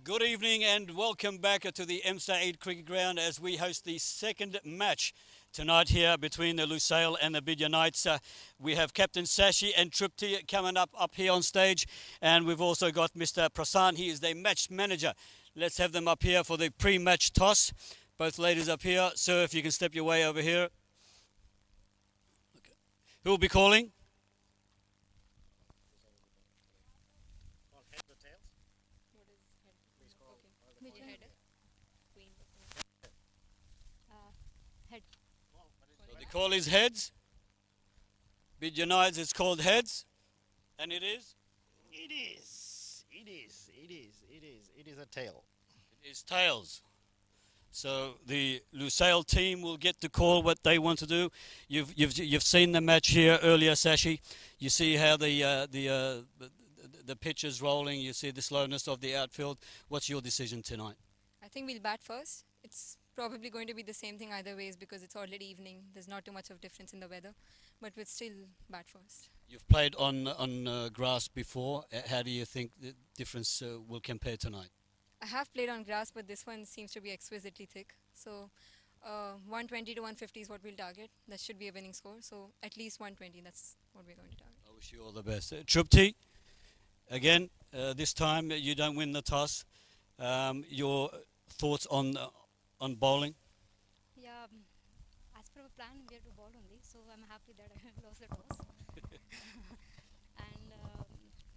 Good evening and welcome back to the MSA8 Cricket Ground as we host the second match tonight here between the Lusail and the Bidda Knights. We have Captain Sashi and Tripti coming up here on stage, and we've also got Mr. Prasan. He is the match manager. Let's have them up here for the pre-match toss. Both ladies up here. Sir, if you can step your way over here. Who will be calling? So the call is heads. Bidda Knights is called heads. And it is? It is a tail. It is tails. So the Lusail team will get to call what they want to do. You've seen the match here earlier, Sashi. You see how the pitch is rolling. You see the slowness of the outfield. What's your decision tonight? I think we'll bat first. It's probably going to be the same thing either ways because it's already evening. There's not too much of difference in the weather, but we'll still bat first. You've played on grass before. How do you think the difference will compare tonight? I have played on grass, but this one seems to be exquisitely thick. So 120 to 150 is what we'll target. That should be a winning score. So at least 120, that's what we're going to target. I wish you all the best. Tripti, again, this time you don't win the toss. Your thoughts on bowling? Yeah, as per our plan, we have to bowl only. So I'm happy that I lost the toss. And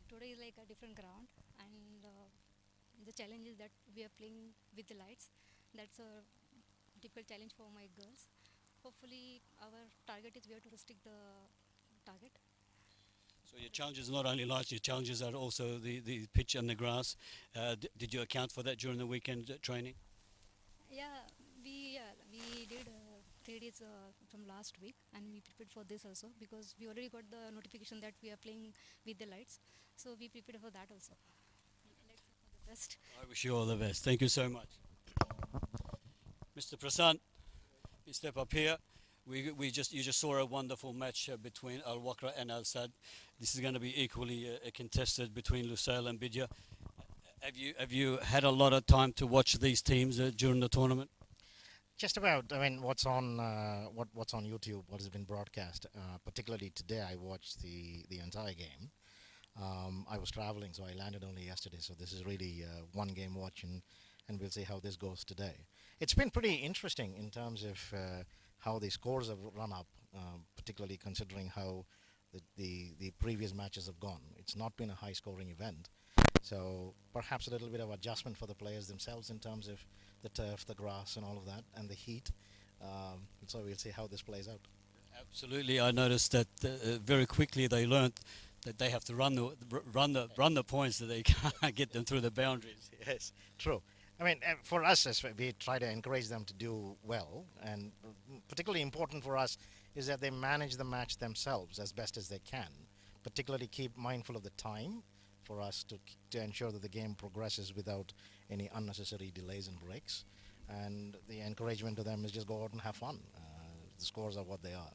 today is like a different ground, and the challenge is that we are playing with the lights. That's a difficult challenge for my girls. Hopefully, our target is we have to restrict the target. So your challenges not only lights, your challenges are also the pitch and the grass. Did you account for that during the weekend training? Yeah, we did 3 days from last week, and we prepared for this also because we already got the notification that we are playing with the lights. So we prepared for that also. Let's hope for the best. I wish you all the best. Thank you so much. Mr. Prasan, you step up here. You just saw a wonderful match between Al Wakra and Al Sad. This is going to be equally contested between Lusail and Bidda. Have you had a lot of time to watch these teams during the tournament? Just about. I mean, what's on YouTube, what has been broadcast. Particularly today, I watched the entire game. I was traveling, so I landed only yesterday. So this is really one game watch, and we'll see how this goes today. It's been pretty interesting in terms of how the scores have run up, particularly considering how the previous matches have gone. It's not been a high-scoring event. So perhaps a little bit of adjustment for the players themselves in terms of the turf, the grass, and all of that, and the heat. So we'll see how this plays out. Absolutely, I noticed that very quickly they learnt that they have to run the points, that they can't get them through the boundaries. Yes, true. I mean, for us, as we try to encourage them to do well, and particularly important for us is that they manage the match themselves as best as they can. Particularly keep mindful of the time for us to ensure that the game progresses without any unnecessary delays and breaks. And the encouragement to them is just go out and have fun. The scores are what they are.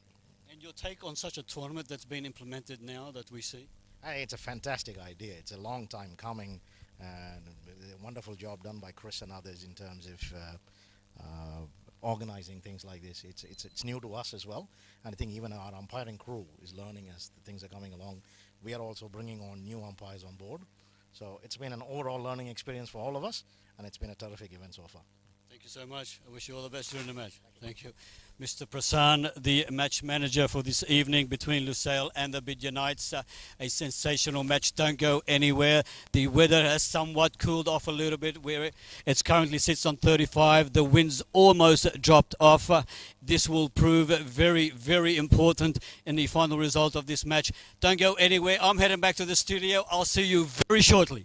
And your take on such a tournament that's been implemented now that we see? It's a fantastic idea. It's a long time coming, and a wonderful job done by Chris and others in terms of organizing things like this. It's new to us as well, and I think even our umpiring crew is learning as the things are coming along. We are also bringing on new umpires on board, so it's been an overall learning experience for all of us, and it's been a terrific event so far. Thank you so much. I wish you all the best during the match. Thank you. Mr. Prasan, the match manager for this evening between Lusail and the Bidda Knights. A sensational match. Don't go anywhere. The weather has somewhat cooled off a little bit where it currently sits on 35. The wind's almost dropped off. This will prove very, very important in the final result of this match. Don't go anywhere. I'm heading back to the studio. I'll see you very shortly.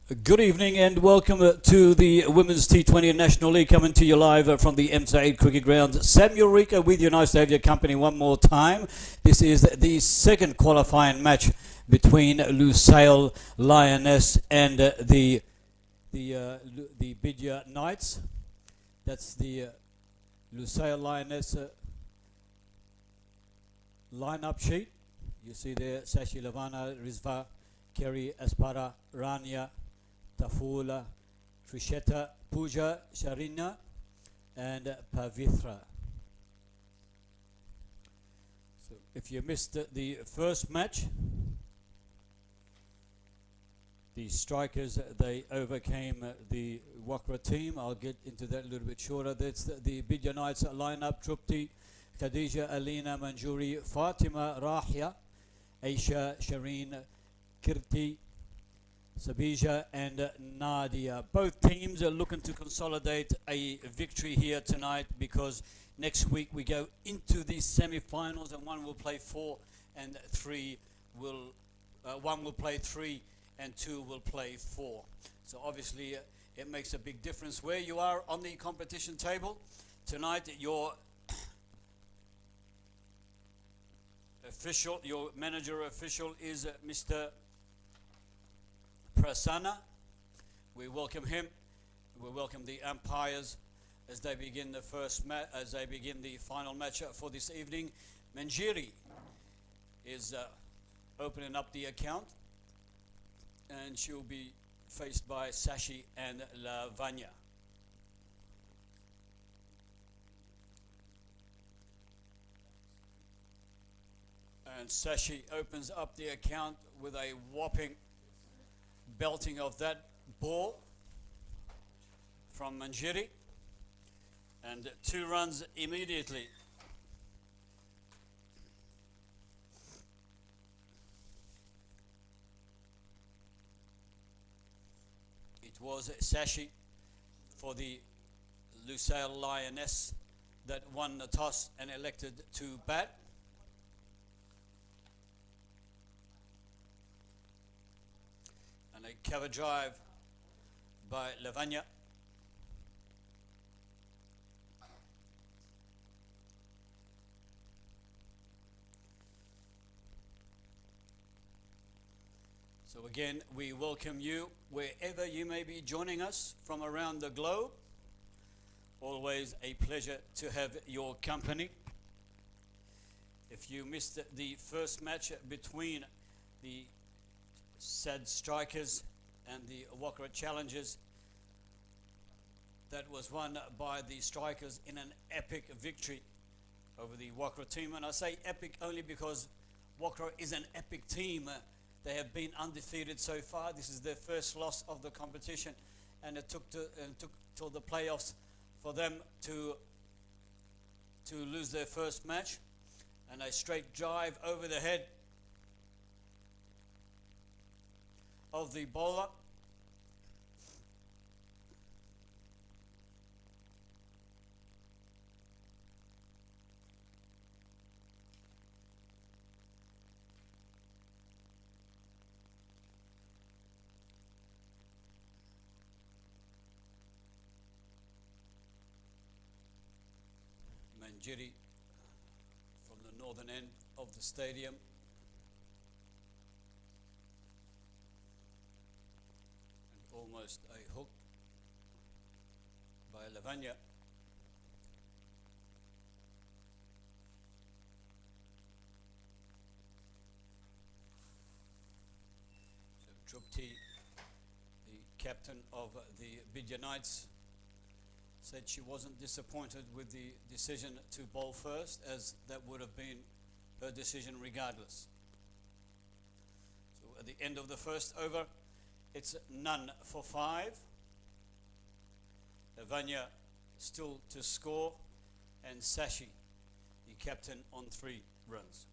Good evening and welcome to the Women's T20 National League, coming to you live from the M8 Cricket Ground. Samuel Rika with you. Nice to have your company one more time. This is the second qualifying match between Lusail, Lioness and the Bidda Knights. That's the Lusail Lioness line-up sheet. You see there Sashi, Lavana, Rizva, Kerry, Aspara, Rania, Tafula, Trisheta, Pooja, Sharina and Pavitra. So if you missed the first match, the strikers, they overcame the Wakra team. I'll get into that a little bit shorter. That's the Bidda Knights lineup: Trupti, Khadija, Alina, Manjuri, Fatima, Rahia, Aisha, Shireen, Kirti, Sabija and Nadia. Both teams are looking to consolidate a victory here tonight, because next week we go into the semi-finals and one will play 4 and 3 will one will play 3 and 2 will play 4. So obviously it makes a big difference where you are on the competition table. Tonight your official, your manager official is Mr. Prasanna. We welcome him. We welcome the umpires as they begin the the final match for this evening. Manjiri is opening up the account, and she'll be faced by Sashi and Lavanya. And Sashi opens up the account with a whopping belting of that ball from Manjiri, and 2 runs immediately. It was Sashi for the Lusail Lioness that won the toss and elected to bat. A cover drive by Lavanya. So again, we welcome you wherever you may be joining us from around the globe. Always a pleasure to have your company. If you missed the first match between the SAD Strikers and the Wakra Challengers, that was won by the Strikers in an epic victory over the Wakra team. And I say epic only because Wakra is an epic team. They have been undefeated so far. This is their first loss of the competition, and it took till the playoffs for them to lose their first match. And a straight drive over the head of the bowler. Manjiri from the northern end of the stadium. Almost a hook by Lavanya. So Trupti, the captain of the Bidda Knights, said she wasn't disappointed with the decision to bowl first, as that would have been her decision regardless. So at the end of the first over, it's none for 5. Lavanya still to score, and Sashi, the captain, on 3 runs.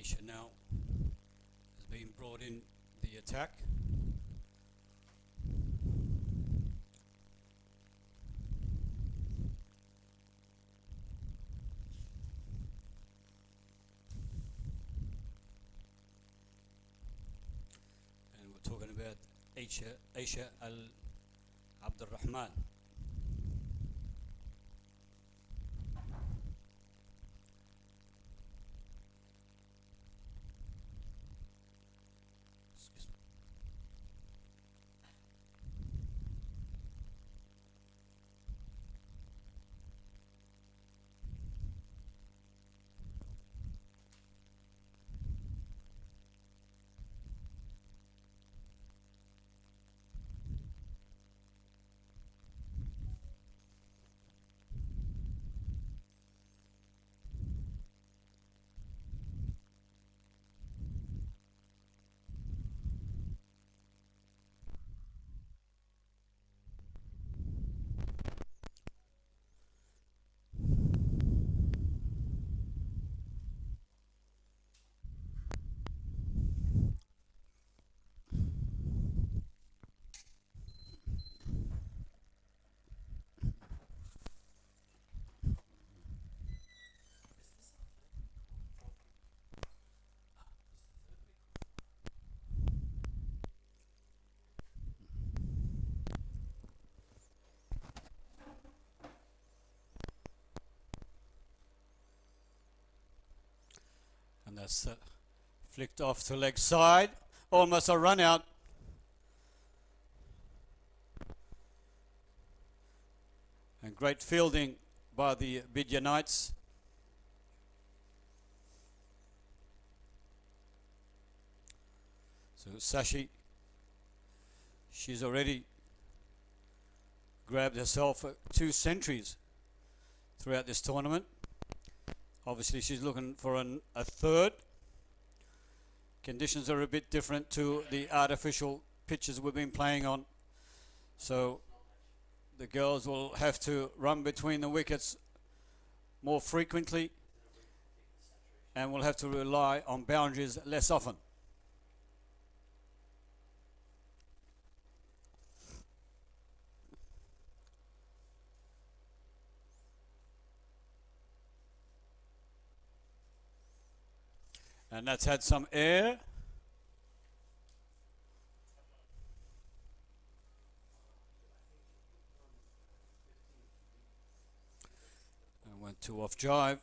Asia now has been brought in the attack. And we're talking about Asia Al Abdul Rahman. Excuse me. And that's flicked off to leg side. Almost a run out. And great fielding by the Bidda Knights. So Sashi, she's already grabbed herself 2 centuries throughout this tournament. Obviously she's looking for a third. Conditions are a bit different to the artificial pitches we've been playing on. So the girls will have to run between the wickets more frequently and will have to rely on boundaries less often. And that's had some air. And went 2 off jive.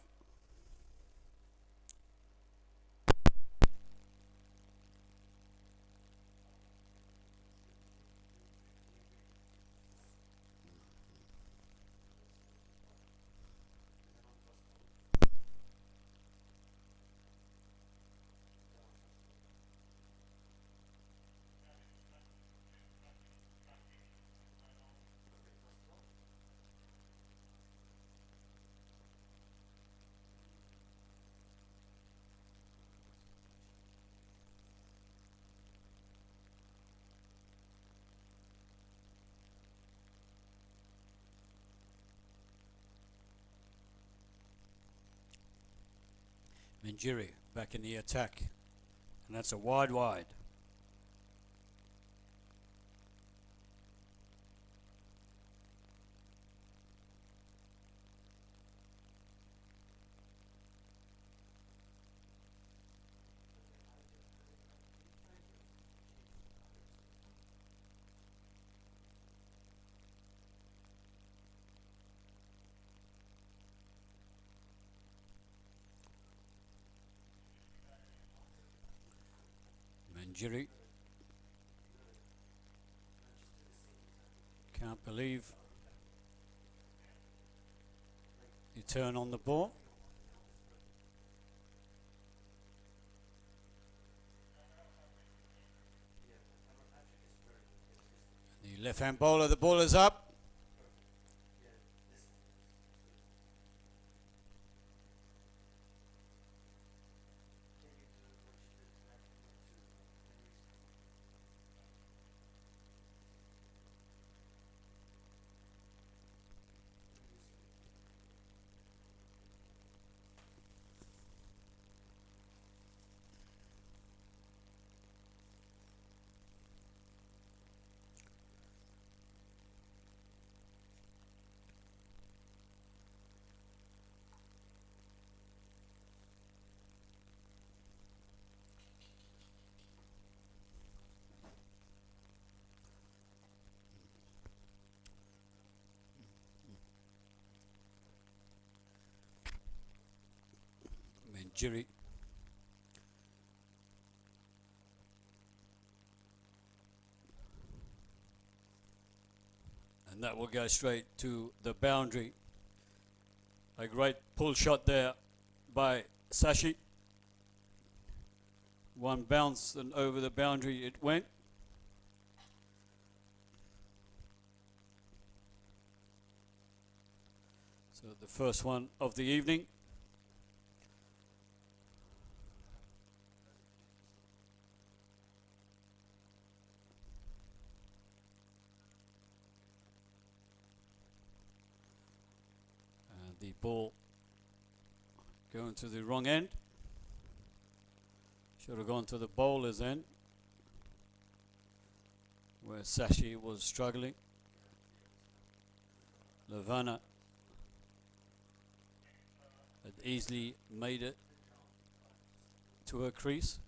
Manjiri back in the attack, and that's a wide. Manjiri. Can't believe the turn on the ball. The left-hand bowler, the ball is up. Jiri. And that will go straight to the boundary. A great pull shot there by Sashi. One bounce and over the boundary it went. So the first one of the evening. And the ball going to the wrong end. Should have gone to the bowler's end, where Sashi was struggling. Lavana had easily made it to her crease.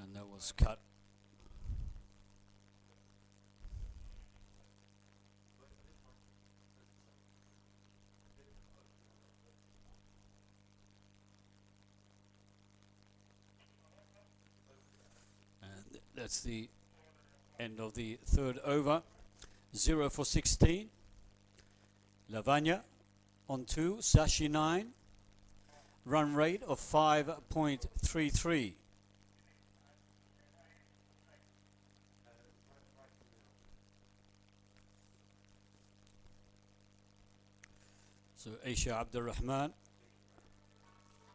And that was cut. That's the end of the third over. 0 for 16. Lavanya on 2, Sashi 9. Run rate of 5.33. So Aisha Abdurrahman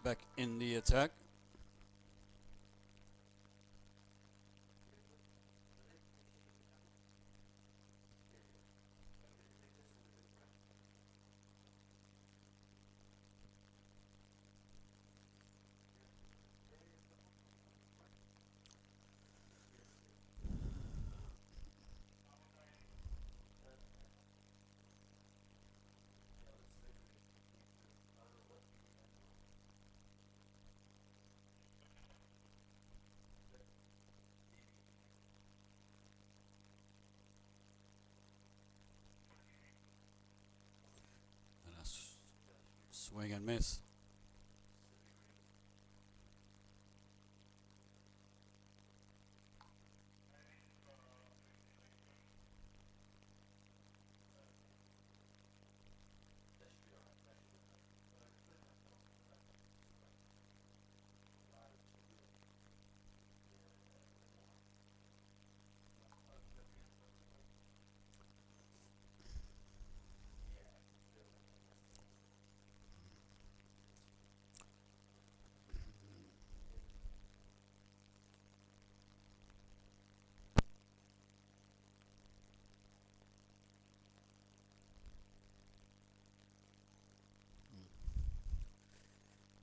back in the attack. Swing and miss.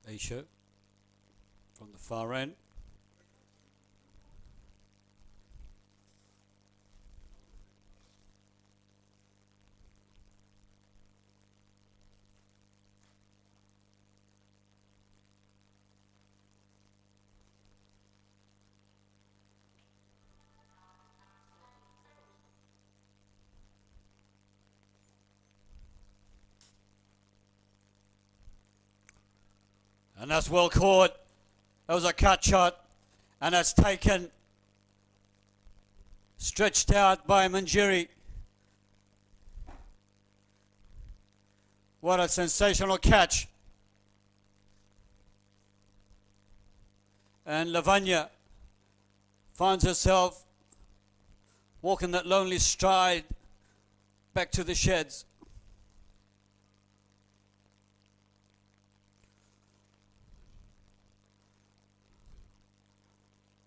Aisha from the far end. And that's well caught. That was a cut shot. And that's taken. Stretched out by Manjiri. What a sensational catch. And Lavanya finds herself walking that lonely stride back to the sheds.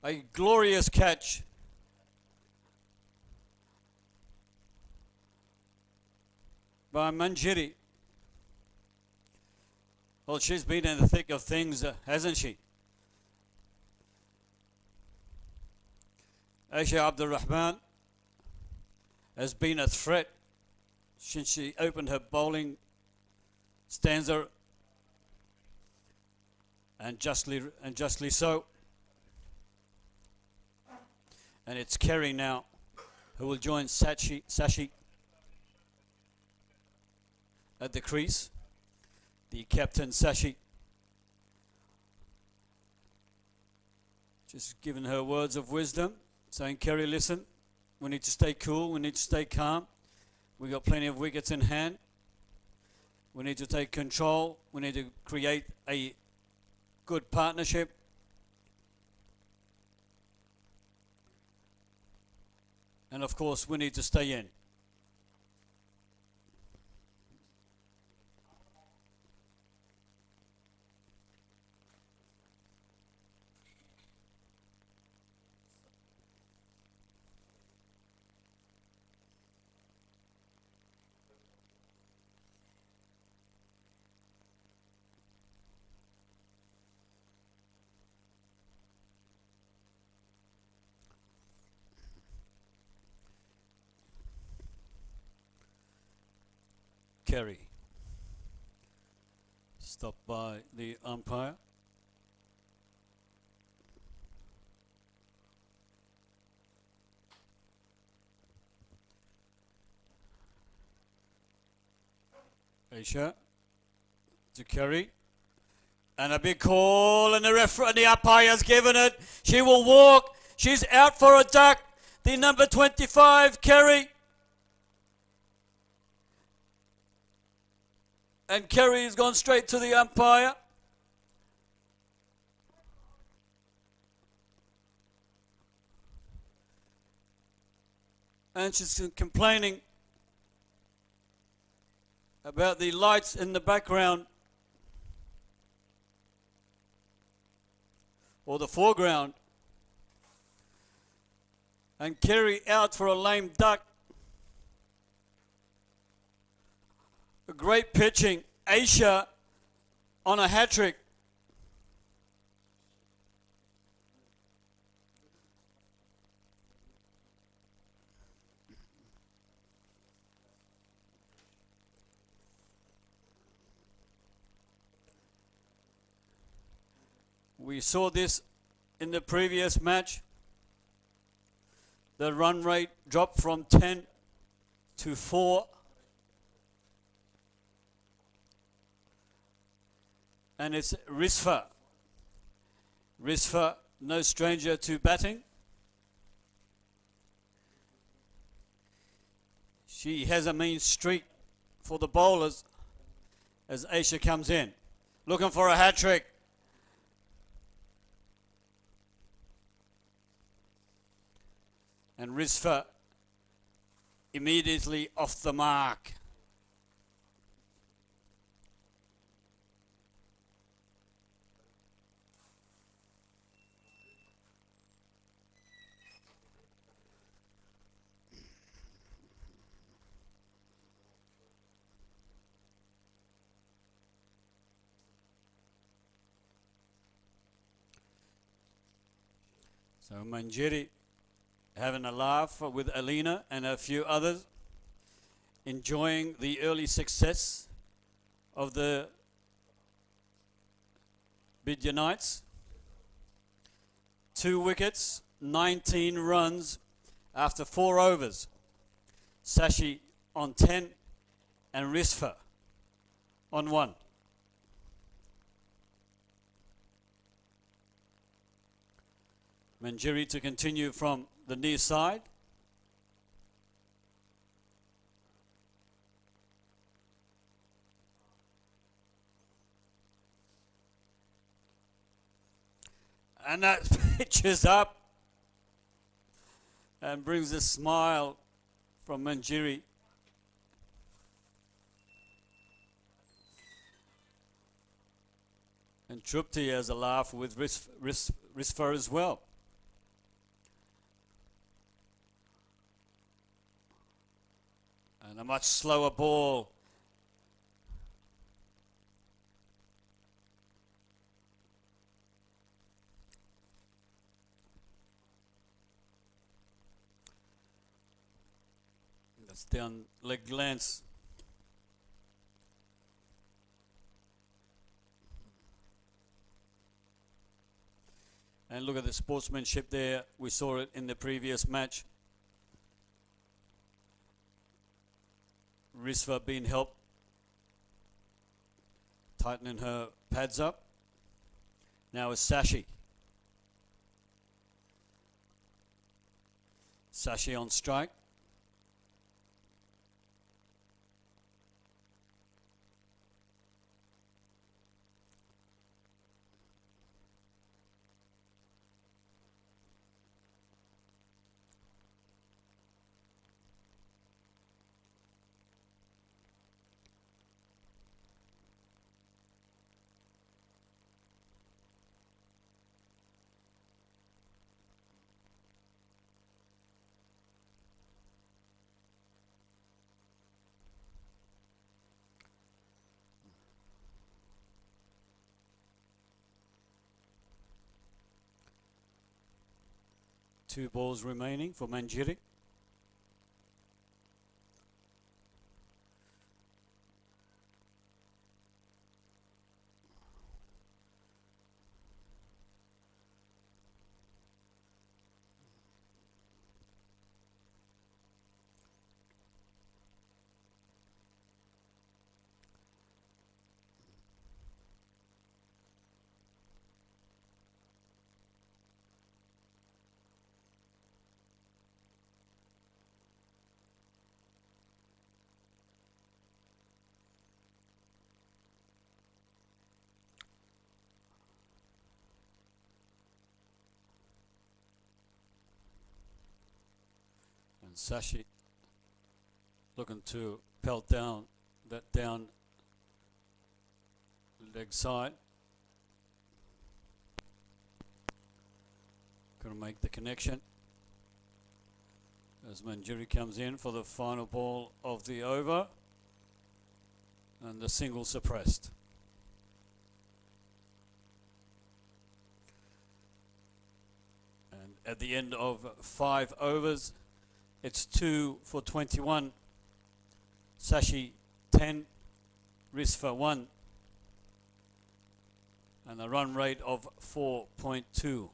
A glorious catch. By Manjiri. Well, she's been in the thick of things, hasn't she? Aisha Abdurrahman has been a threat since she opened her bowling stanza, and justly so. And it's Kerry now who will join Sashi at the crease. The captain, Sashi, just giving her words of wisdom, saying, Kerry, listen, we need to stay cool, we need to stay calm. We got plenty of wickets in hand. We need to take control. We need to create a good partnership. And of course, we need to stay in. Kerry. Stopped by the umpire. Aisha to Kerry. And a big call, and the umpire's given it. She will walk. She's out for a duck. The number 25, Kerry. And Kerry has gone straight to the umpire. And she's complaining about the lights in the background or the foreground. And Kerry out for a lame duck. A great pitching. Aisha on a hat-trick. We saw this in the previous match. The run rate dropped from 10 to 4. And it's Risfa. Risfa, no stranger to batting. She has a mean streak for the bowlers as Aisha comes in. Looking for a hat-trick. And Risfa immediately off the mark. So Manjiri having a laugh with Alina and a few others, enjoying the early success of the Bidda Knights. 2 wickets, 19 runs after 4 overs. Sashi on 10 and Risfa on 1. Manjiri to continue from the near side. And that pitches up and brings a smile from Manjiri. And Trupti has a laugh with Risfa as well. And a much slower ball. That's down leg glance. And look at the sportsmanship there. We saw it in the previous match. Risva being helped, tightening her pads up. Now is Sashi. Sashi on strike. Two balls remaining for Manjiri. And Sashi looking to pelt down that down leg side. Couldn't make the connection. As Manjiri comes in for the final ball of the over. And the single suppressed. And at the end of 5 overs, it's 2 for 21. Sashi 10, Risva 1. And a run rate of 4.2.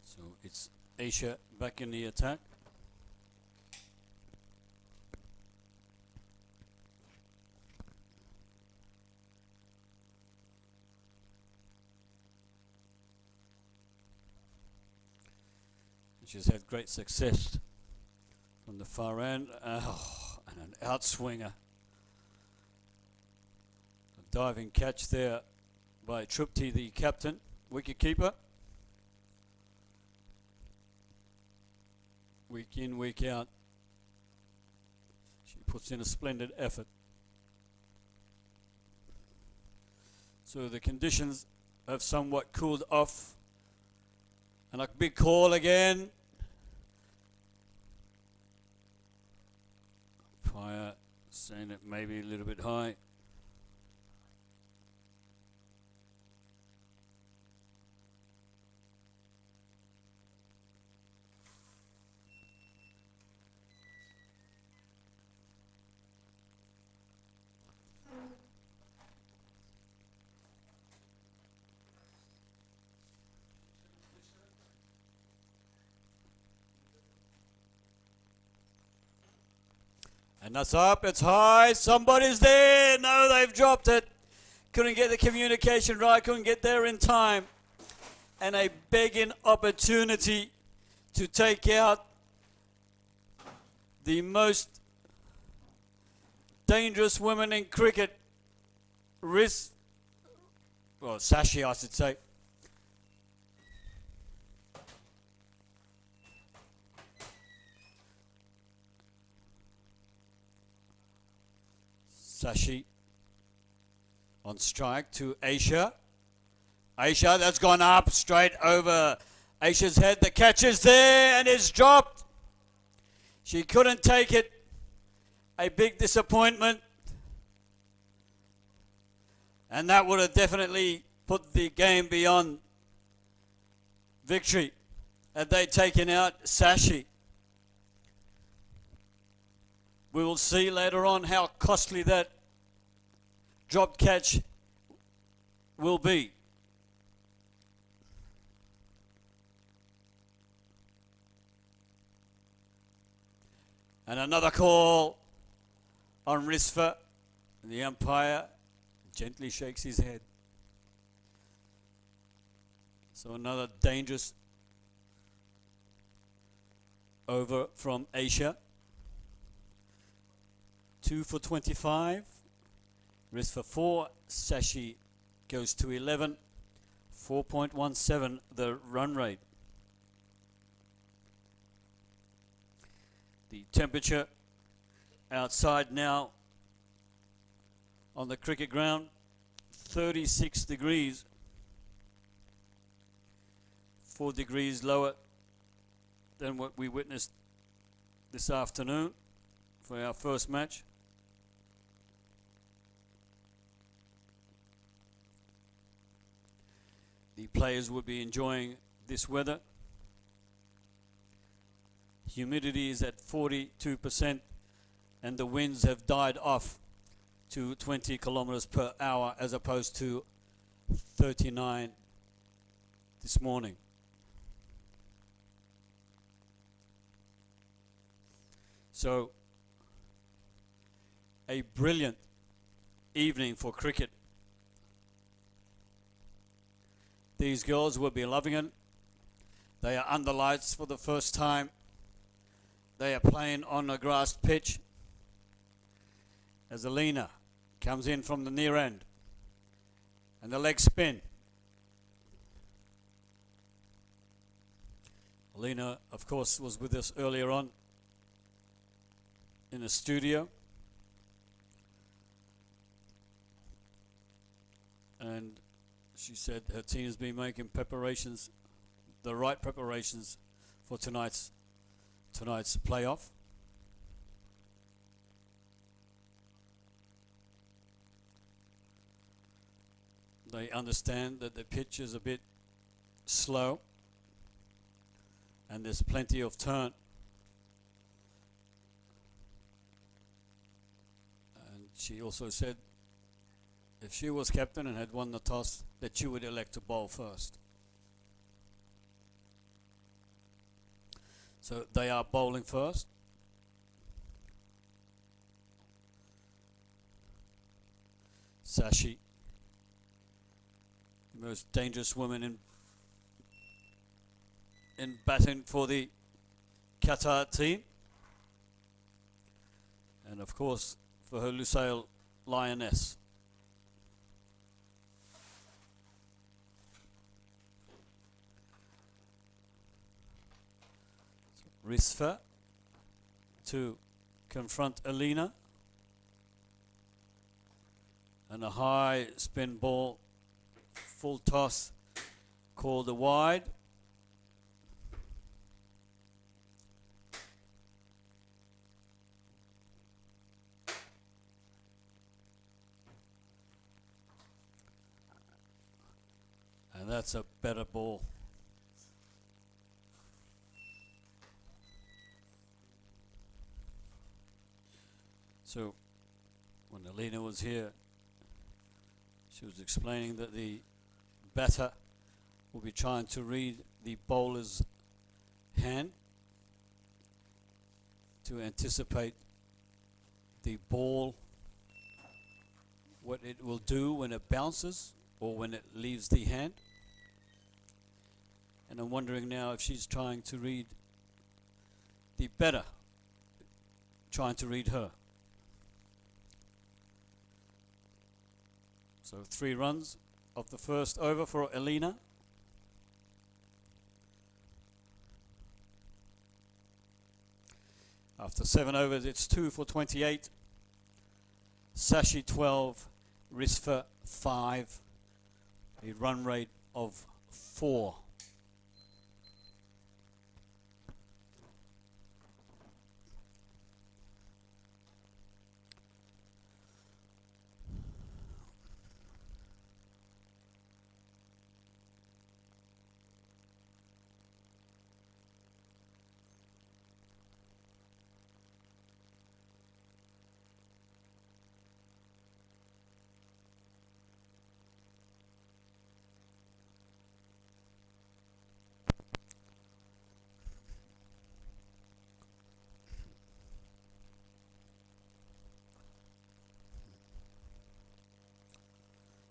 So it's Asia back in the attack. She's had great success from the far end. Oh, and an outswinger. A diving catch there by Trupti, the captain, wicket keeper. Week in, week out, she puts in a splendid effort. So the conditions have somewhat cooled off. And a big call again. Fire saying it may be a little bit high. And that's up, it's high, somebody's there. No, they've dropped it. Couldn't get the communication right, couldn't get there in time. And a begging opportunity to take out the most dangerous women in cricket, Sashi, I should say. Sashi on strike to Aisha. Aisha, that's gone up straight over Aisha's head. The catch is there and it's dropped. She couldn't take it. A big disappointment. And that would have definitely put the game beyond victory had they taken out Sashi. We will see later on how costly that dropped catch will be. And another call on Risfa. The umpire gently shakes his head. So another dangerous over from Asia. 2 for 25. Risfa 4. Sashi goes to 11. 4.17 the run rate. The temperature outside now on the cricket ground, 36 degrees. 4 degrees lower than what we witnessed this afternoon for our first match. The players will be enjoying this weather. Humidity is at 42% and the winds have died off to 20 kilometers per hour as opposed to 39 this morning. So a brilliant evening for cricket. These girls will be loving it. They are under lights for the first time. They are playing on a grass pitch as Alina comes in from the near end and the leg spin. Alina, of course, was with us earlier on in the studio, and she said her team has been making preparations, the right preparations for tonight's playoff. They understand that the pitch is a bit slow and there's plenty of turn. And she also said if she was captain and had won the toss, that she would elect to bowl first. So they are bowling first. Sashi, the most dangerous woman in batting for the Qatar team. And of course, for her Lusail Lioness. Risfa to confront Alina, and a high spin ball, full toss, called a wide. And that's a better ball. So when Alina was here, she was explaining that the batter will be trying to read the bowler's hand to anticipate the ball, what it will do when it bounces or when it leaves the hand. And I'm wondering now if she's trying to read the batter, trying to read her. So 3 runs of the first over for Elena. After 7 overs, it's 2 for 28. Sashi 12, Risfa 5. A run rate of 4.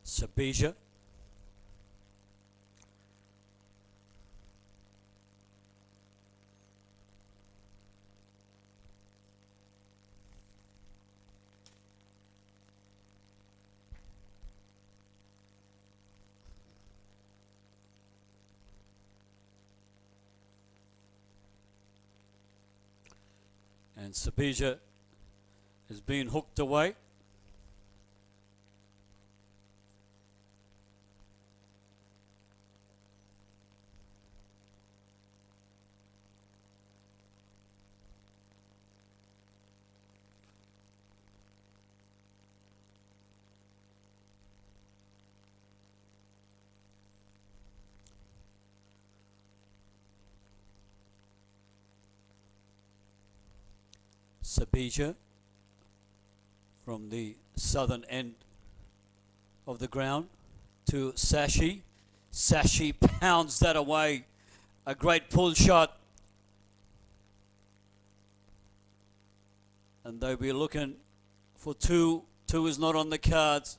Sabija. And Sabija has been hooked away. Sabija from the southern end of the ground to Sashi. Sashi pounds that away. A great pull shot. And they'll be looking for 2. 2 is not on the cards.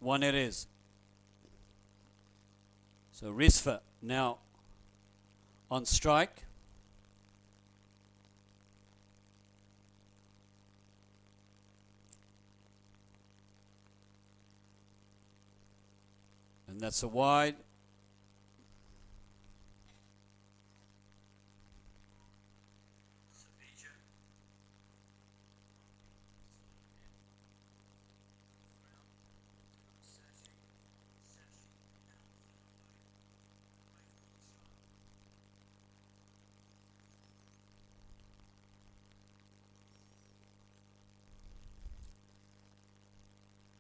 1 it is. So Risfa now on strike. And that's a wide.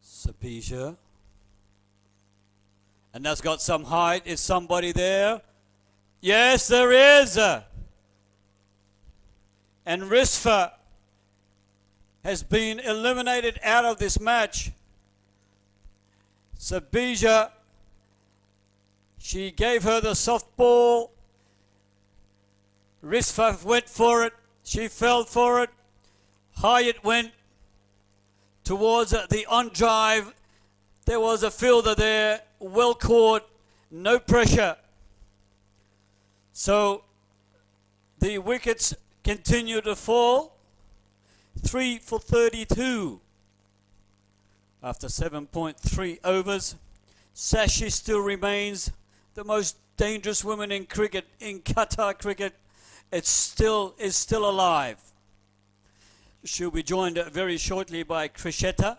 Sabija. And that's got some height. Is somebody there? Yes, there is. And Risfa has been eliminated out of this match. Sabija, she gave her the softball. Risfa went for it. She fell for it. High it went towards the on drive. There was a fielder there, well caught, no pressure. So the wickets continue to fall. 3 for 32 after 7.3 overs. Sashi still remains the most dangerous woman in cricket, in Qatar cricket. It is still alive. She'll be joined very shortly by Krisheta.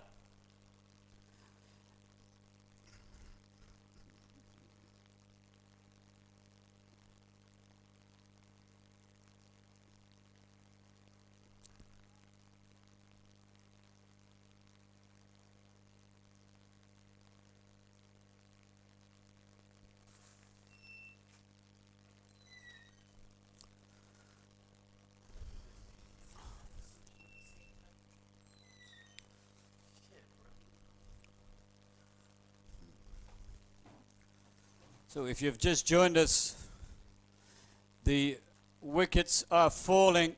So if you've just joined us, the wickets are falling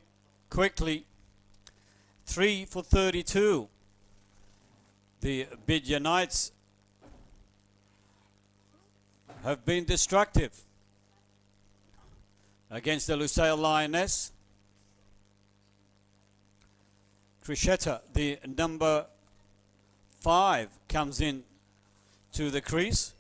quickly. 3 for 32. The Bidda Knights have been destructive against the Lusail Lioness. Krisheta, the number 5 comes in to the crease.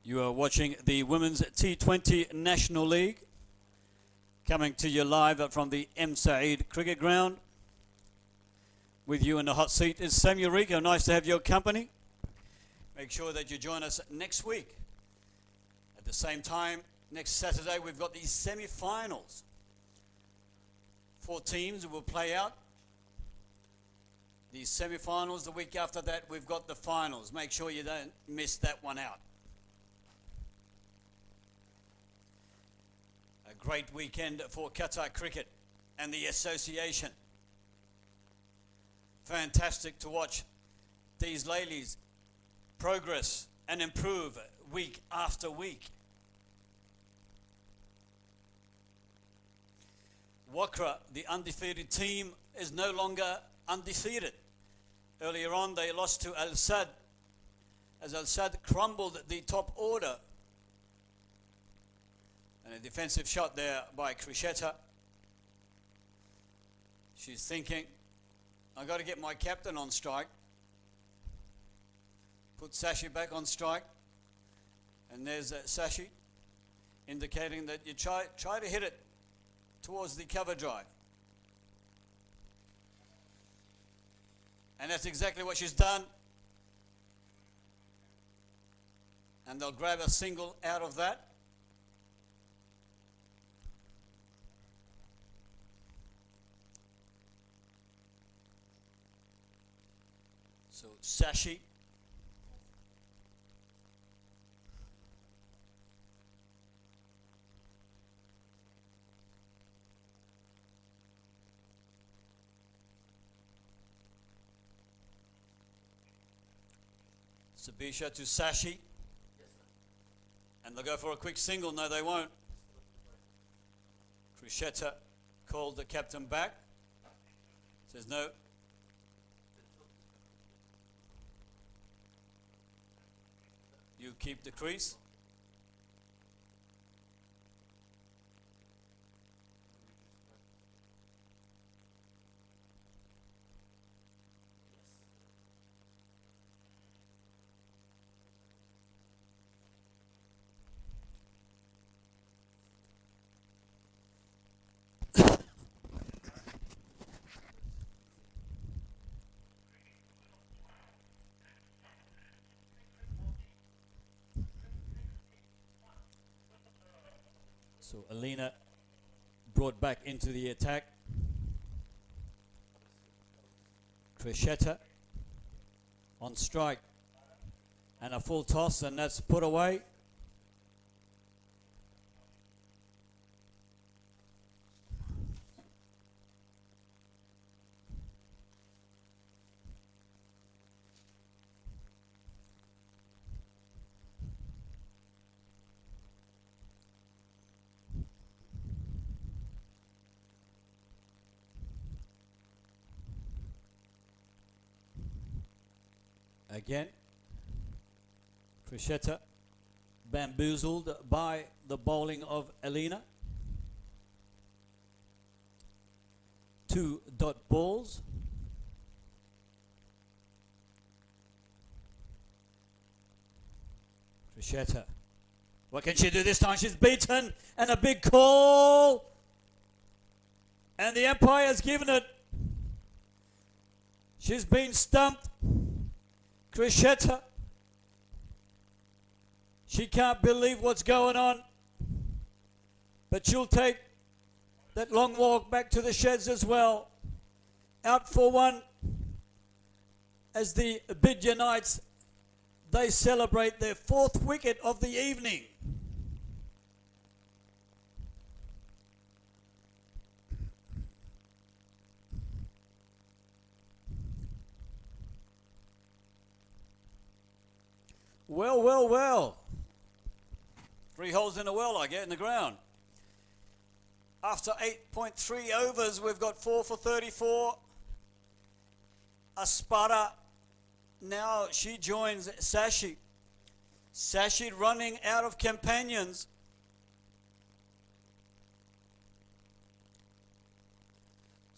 You are watching the Women's T20 National League, coming to you live from the M. Saeed Cricket Ground. With you in the hot seat is Samuel Rico. Nice to have your company. Make sure that you join us next week. At the same time, next Saturday, we've got these semi-finals. 4 teams will play out. These semi-finals, the week after that, we've got the finals. Make sure you don't miss that one out. A great weekend for Qatar cricket and the association. Fantastic to watch these ladies progress and improve week after week. Wakra, the undefeated team, is no longer undefeated. Earlier on, they lost to Al Sadd as Al Sadd crumbled the top order. And a defensive shot there by Krisheta. She's thinking, I've got to get my captain on strike. Put Sashi back on strike. And there's Sashi indicating that you try to hit it towards the cover drive. And that's exactly what she's done. And they'll grab a single out of that. So Sashi. Sabisha to Sashi. And they'll go for a quick single. No, they won't. Krisheta called the captain back. Says no. You keep the crease. So Alina brought back into the attack. Krisheta on strike. And a full toss, and that's put away. Again, Krisheta bamboozled by the bowling of Alina. 2 dot balls. Krisheta. What can she do this time? She's beaten, and a big call. And the umpire's given it. She's been stumped. Krisheta. She can't believe what's going on. But she'll take that long walk back to the sheds as well. Out for one as the Bidda Knights, they celebrate their 4th wicket of the evening. Well, well, well. 3 holes in the well, I get in the ground. After 8.3 overs, we've got 4 for 34. Aspara, now she joins Sashi. Sashi running out of companions.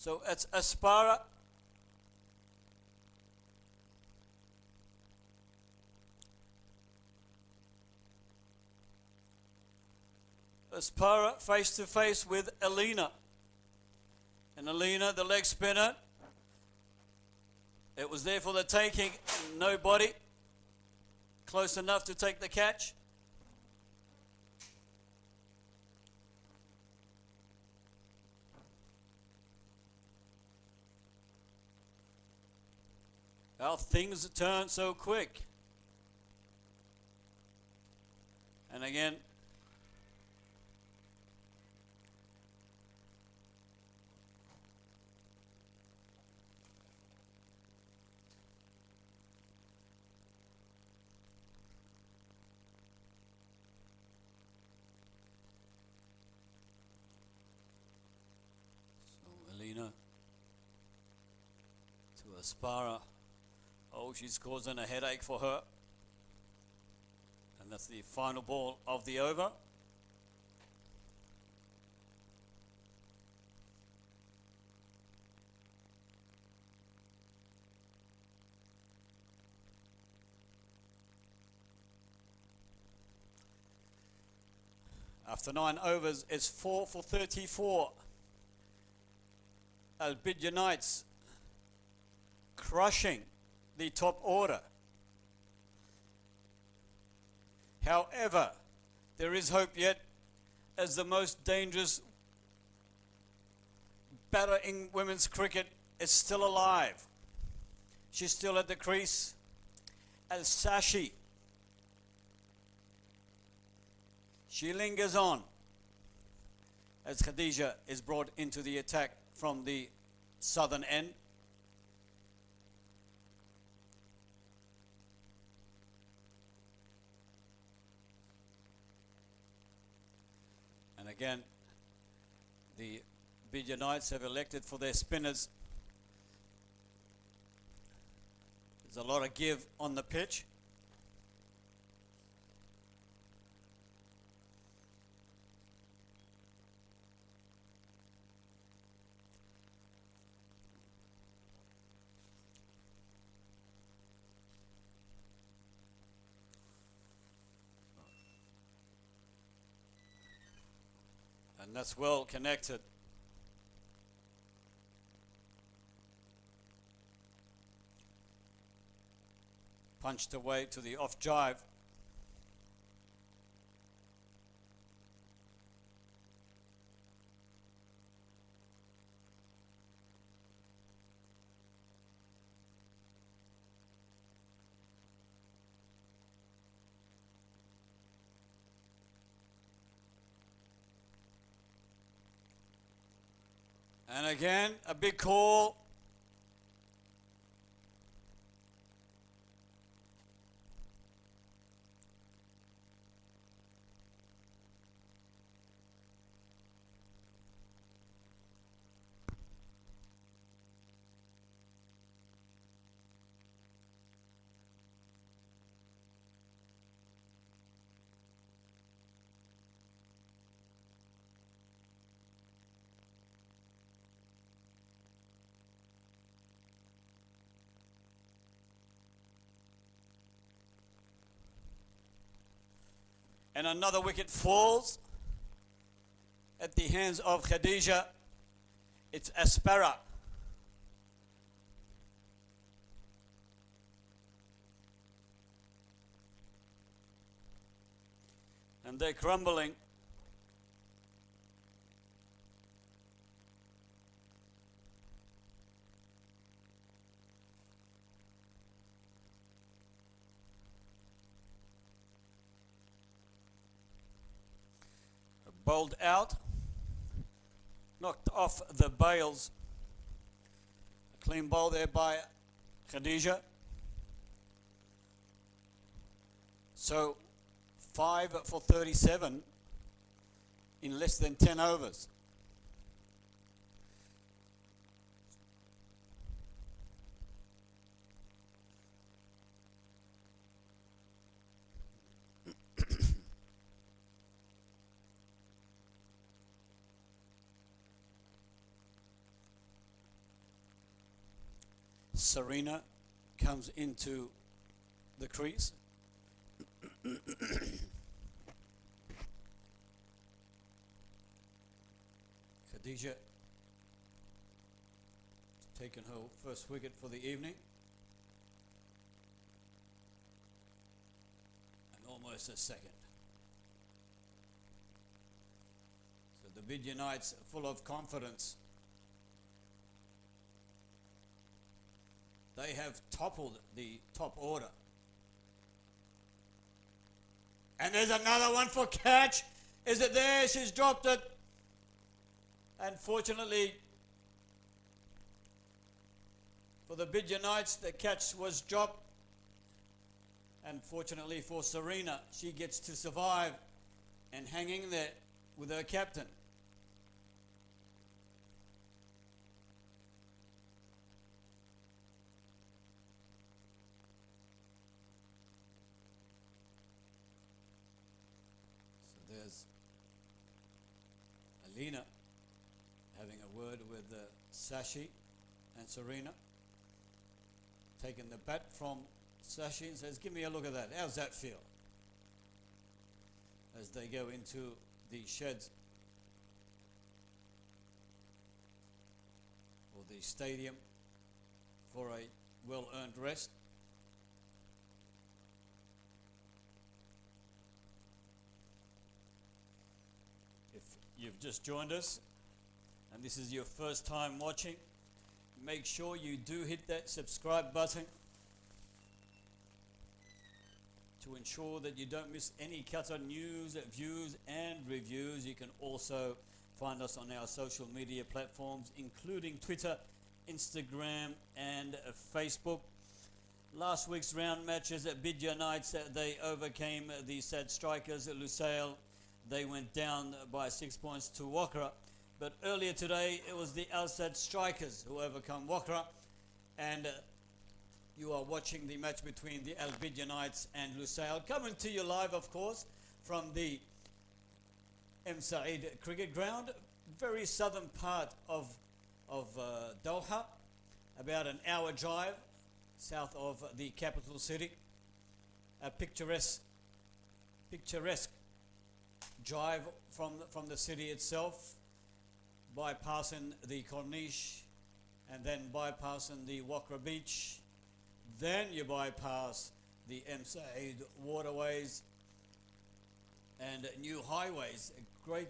So it's Aspara. Aspara face to face with Alina. And Alina, the leg spinner, it was there for the taking. Nobody close enough to take the catch. How things turn so quick. And again, so Alina to Aspara. Oh, she's causing a headache for her. And that's the final ball of the over. After 9 overs, it's 4 for 34. Bidda Knights crushing the top order. However, there is hope yet, as the most dangerous batter in women's cricket is still alive. She's still at the crease. Al Sashi. She lingers on as Khadija is brought into the attack from the southern end. And again, the Bidda Knights have elected for their spinners. There's a lot of give on the pitch. And that's well connected. Punched away to the off jive. And again, a big call. And another wicket falls at the hands of Khadija. It's Aspara. And they're crumbling. Bowled out, knocked off the bails. A clean bowl there by Khadija. So 5 for 37 in less than 10 overs. Serena comes into the crease. Khadija has taken her first wicket for the evening. And almost a second. So the Bidda Knights full of confidence. They have toppled the top order. And there's another one for catch. Is it there? She's dropped it. Unfortunately, for the Bidda Knights, the catch was dropped. Unfortunately for Serena, she gets to survive and hang in there with her captain. So there's Alina having a word with Sashi and Serena. Taking the bat from Sashi and says, give me a look at that. How's that feel? As they go into the sheds or the stadium for a well-earned rest. If you've just joined us and this is your first time watching, make sure you do hit that subscribe button to ensure that you don't miss any Qatar news, views and reviews. You can also find us on our social media platforms, including Twitter, Instagram and Facebook. Last week's round matches at Bidda Knights, they overcame the Sad Strikers at Lusail. They went down by 6 points to Wakra. But earlier today, it was the Al Sad Strikers who overcome Wakra. And you are watching the match between the Al Bidda Knights and Lusail. Coming to you live, of course, from the M. Saeed Cricket Ground, very southern part of Doha, about an hour drive south of the capital city. A picturesque drive from the city itself, bypassing the Corniche and then bypassing the Wakra Beach. Then you bypass the M. Saeed waterways and new highways. Great.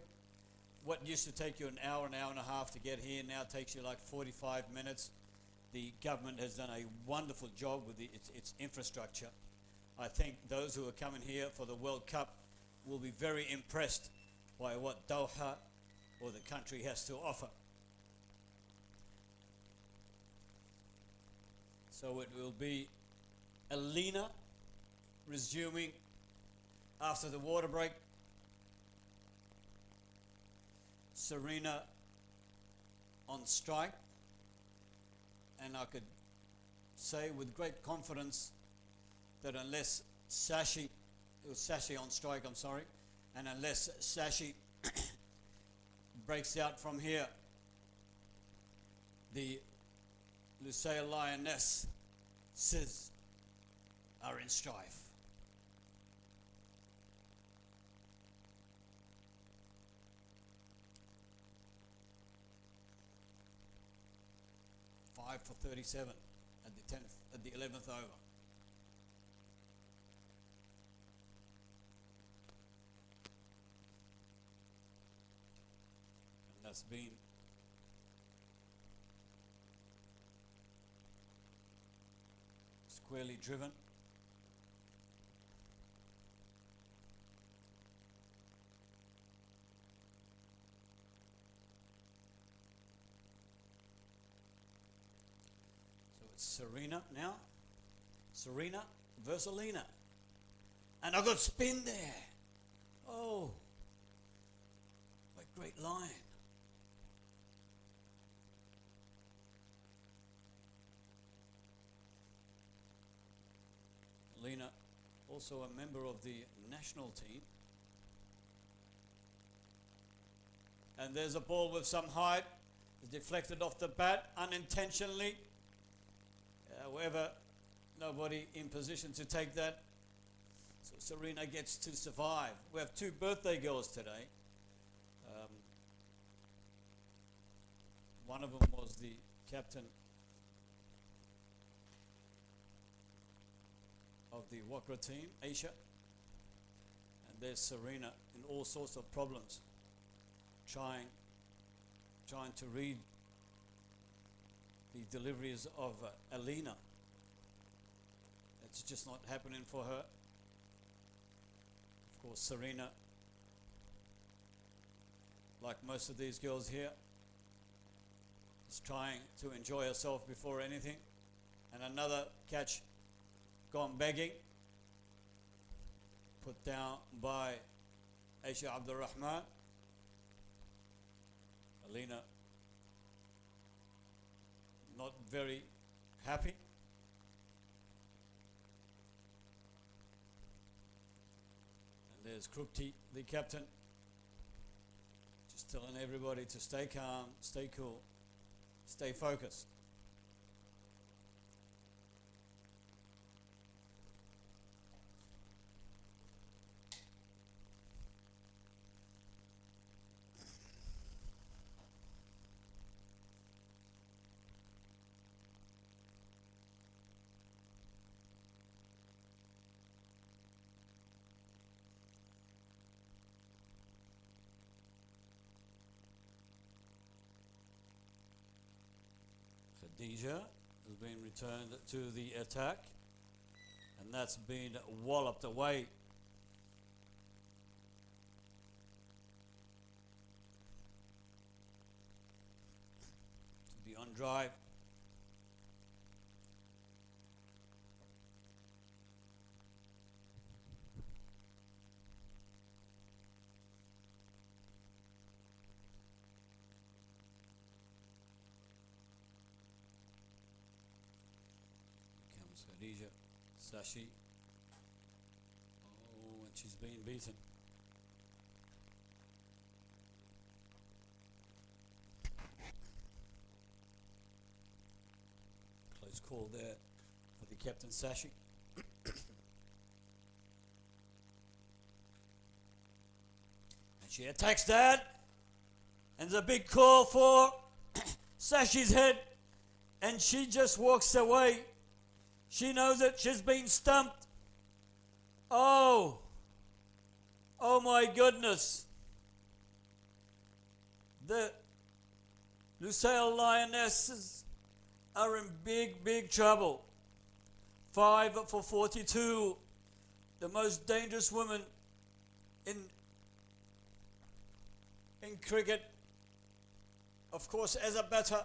What used to take you an hour and a half to get here now takes you like 45 minutes. The government has done a wonderful job with its infrastructure. I think those who are coming here for the World Cup will be very impressed by what Doha or the country has to offer. So it will be Alina resuming after the water break. Serena on strike. And I could say with great confidence that unless Sashi, it was Sashi on strike, I'm sorry, and unless Sashi breaks out from here, the Lusail Lioness are in strife. Five for 37 at the 11th over. And that's been squarely driven. So it's Serena now. Serena versus Alina. And I got spin there. Oh, what a great line. Alina, also a member of the national team. And there's a ball with some height. It's deflected off the bat unintentionally. However, nobody in position to take that. So Serena gets to survive. We have two birthday girls today. One of them was the captain of the Wakra team, Aisha. And there's Serena in all sorts of problems, trying to read the deliveries of Alina. It's just not happening for her. Of course, Serena, like most of these girls here, is trying to enjoy herself before anything. And another catch gone begging, put down by Aisha Abdul Rahman. Alina not very happy. And there's Krupti, the captain, just telling everybody to stay calm, stay cool, stay focused. Khadija has been returned to the attack, and that's been walloped away. To be on drive. Khadija, Sashi. Oh, and she's been beaten. Close call there for the captain, Sashi. And she attacks that. And there's a big call for Sashi's head. And she just walks away. She knows it. She's been stumped. Oh my goodness. The Lusail Lionesses are in big trouble. 5 for 42. The most dangerous woman in cricket. Of course, as a batter,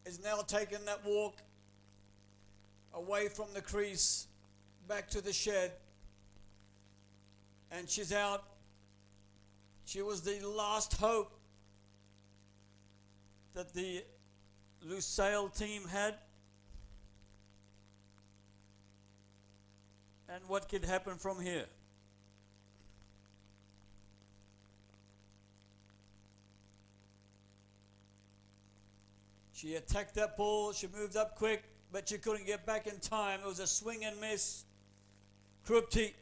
is now taking that walk away from the crease, back to the shed, and she's out. She was the last hope that the Lusail team had. And what could happen from here? She attacked that ball, she moved up quick, but she couldn't get back in time. It was a swing and miss. Krupti,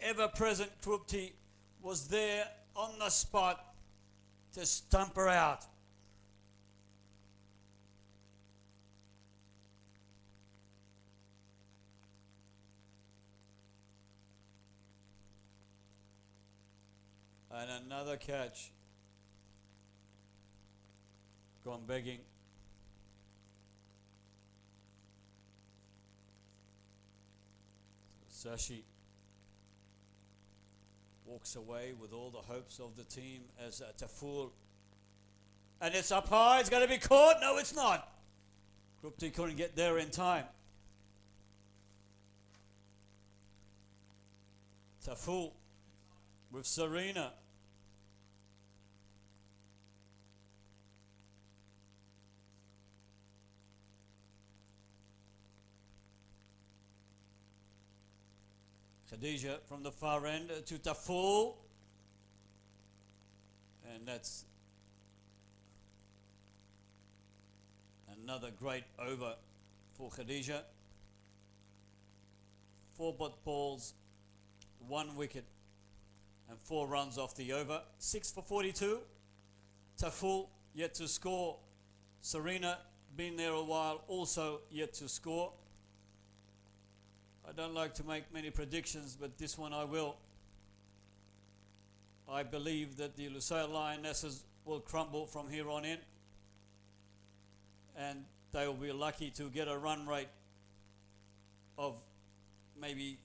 ever-present Krupti, was there on the spot to stump her out. And another catch. Gone begging. Sashi walks away with all the hopes of the team as Taful. And it's up high, it's going to be caught. No, it's not. Krupti couldn't get there in time. Taful with Serena. Khadija from the far end to Taful. And that's another great over for Khadija. 4 balls, 1 wicket, and 4 runs off the over. 6 for 42. Taful yet to score. Serena, been there a while, also yet to score. I don't like to make many predictions, but this one I will. I believe that the Lusail Lionesses will crumble from here on in, and they will be lucky to get a run rate of maybe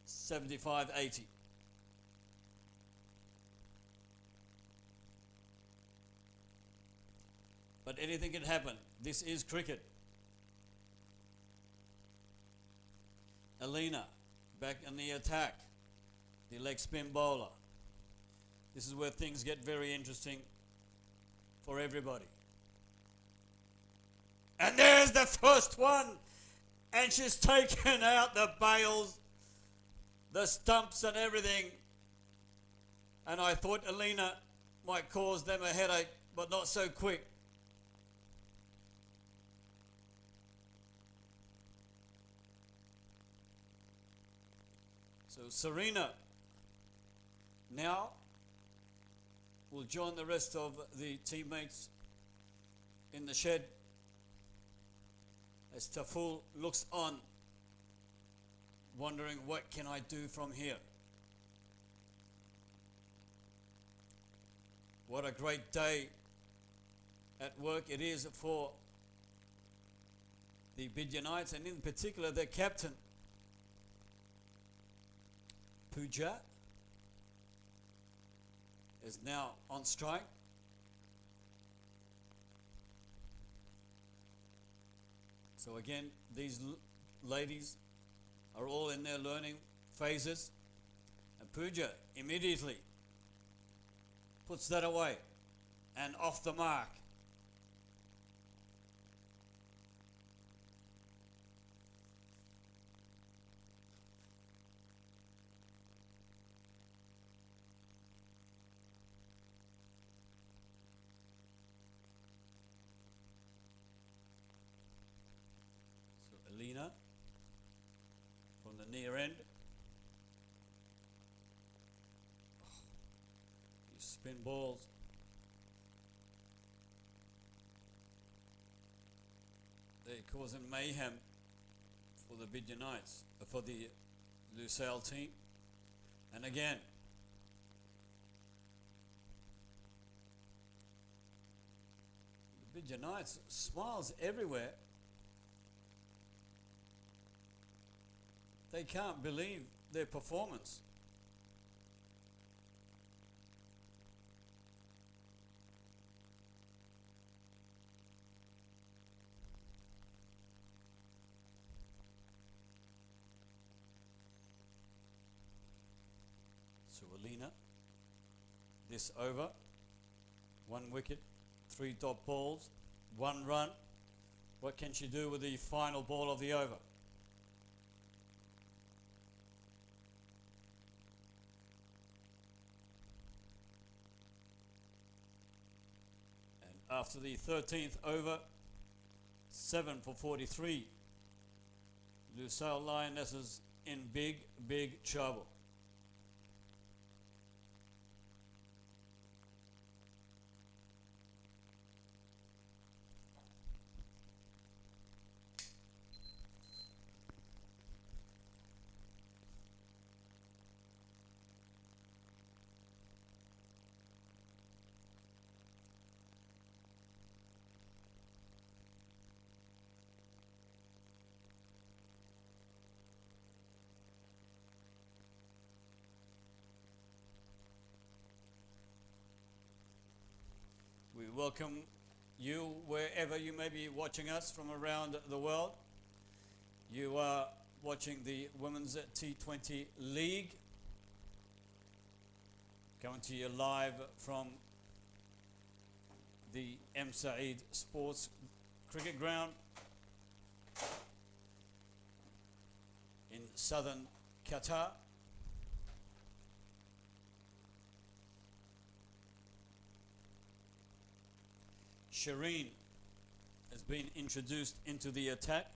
75, 80. But anything can happen. This is cricket. Alina back in the attack, the leg spin bowler. This is where things get very interesting for everybody. And there's the first one, and she's taken out the bails, the stumps and everything. And I thought Alina might cause them a headache, but not so quick. So Serena now will join the rest of the teammates in the shed as Taful looks on, wondering what can I do from here. What a great day at work it is for the Bidda Knights, and in particular their captain Pooja is now on strike. So again, these ladies are all in their learning phases, and Pooja immediately puts that away and off the mark. Alina from the near end. These spin balls. They're causing mayhem for the Bidda Knights, for the Lusail team. And again, the Bidda Knights, smiles everywhere. They can't believe their performance. So Alina, this over, 1 wicket, 3 dot balls, 1 run. What can she do with the final ball of the over? After the 13th over, 7 for 43. Lusail Lionesses in big, big trouble. We welcome you wherever you may be watching us from around the world. You are watching the Women's T20 League, coming to you live from the M. Saeed Sports Cricket Ground in southern Qatar. Shireen has been introduced into the attack.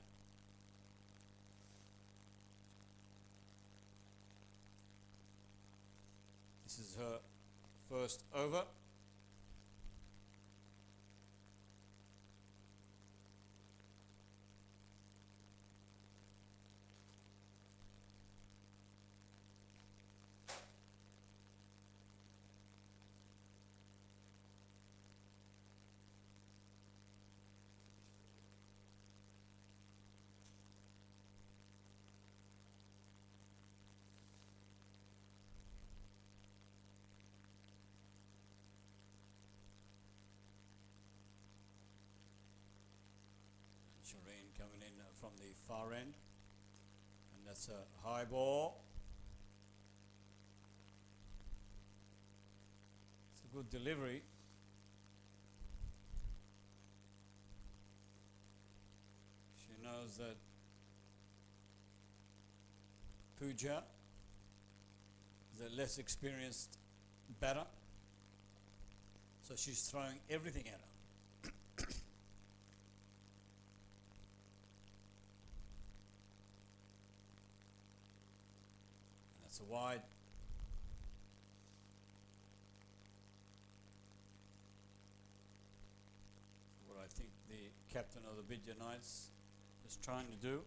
This is her first over. Shireen coming in from the far end, and that's a high ball. It's a good delivery. She knows that Pooja is a less experienced batter, so she's throwing everything at her. It's a wide. What I think the captain of the Bidda Knights is trying to do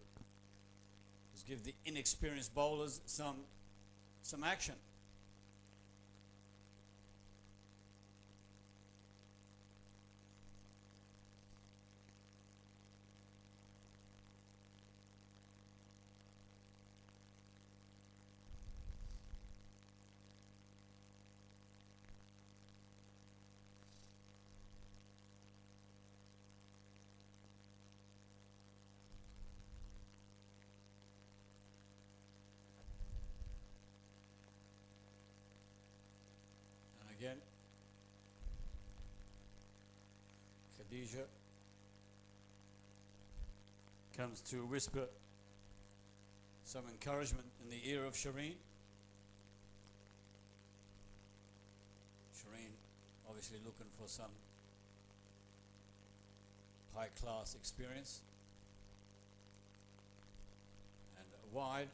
is give the inexperienced bowlers some action. Again, Khadija comes to whisper some encouragement in the ear of Shireen. Shireen obviously looking for some high-class experience. And wide.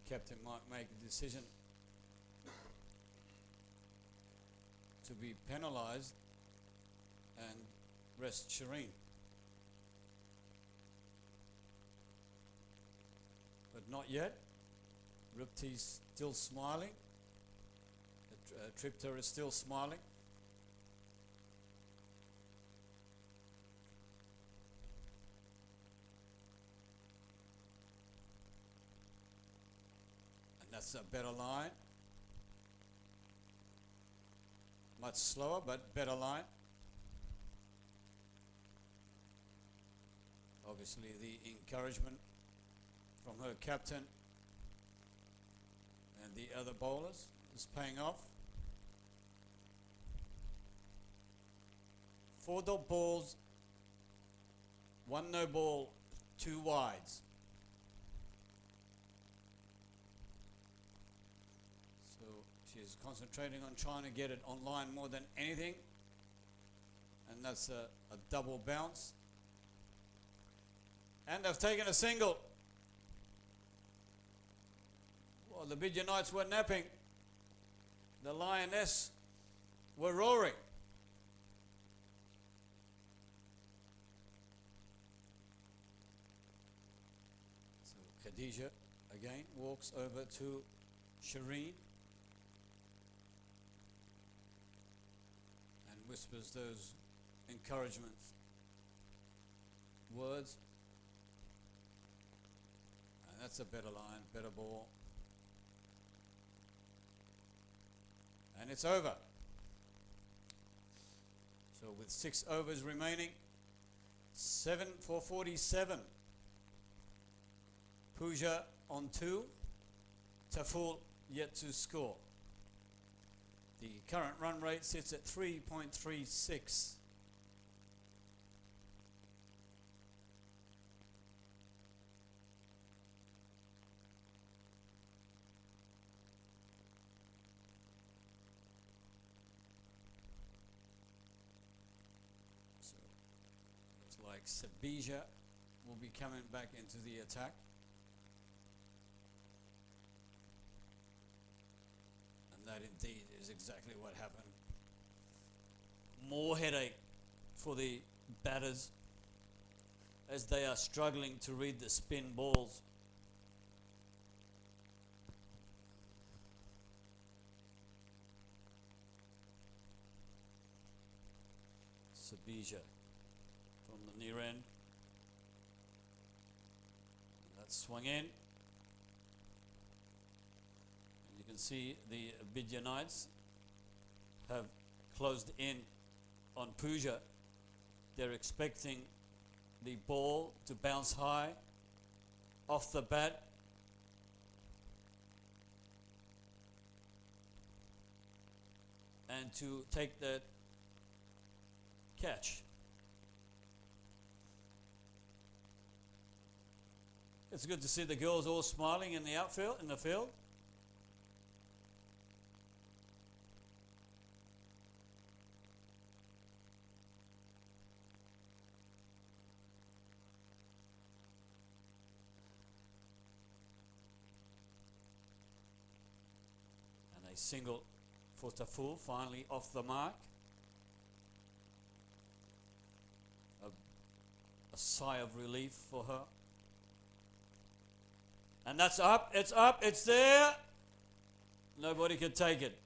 Captain might make a decision to be penalised and rest Shireen. But not yet. Ripti's still smiling. Tripter is still smiling. That's a better line. Much slower, but better line. Obviously the encouragement from her captain and the other bowlers is paying off. 4 dot balls, 1 no ball, 2 wides. She's concentrating on trying to get it online more than anything, and that's a double bounce, and they've taken a single. Well, the Bidda Knights were napping, the Lioness were roaring. So Khadija again walks over to Shireen whispers those encouragement words, and that's a better line, better ball, and it's over. So with 6 overs remaining, 7 for 47. Pooja on 2, Taful yet to score. The current run rate sits at 3.36. Looks like Sabija will be coming back into the attack. And that indeed is exactly what happened. More headache for the batters as they are struggling to read the spin balls. Sabija from the near end. That's swung in. And you can see the Bidda Knights have closed in on Pooja. They're expecting the ball to bounce high off the bat. And to take that catch. It's good to see the girls all smiling in the outfield, in the field. And a single for Taful, finally off the mark. A sigh of relief for her. And that's up, it's there. Nobody could take it.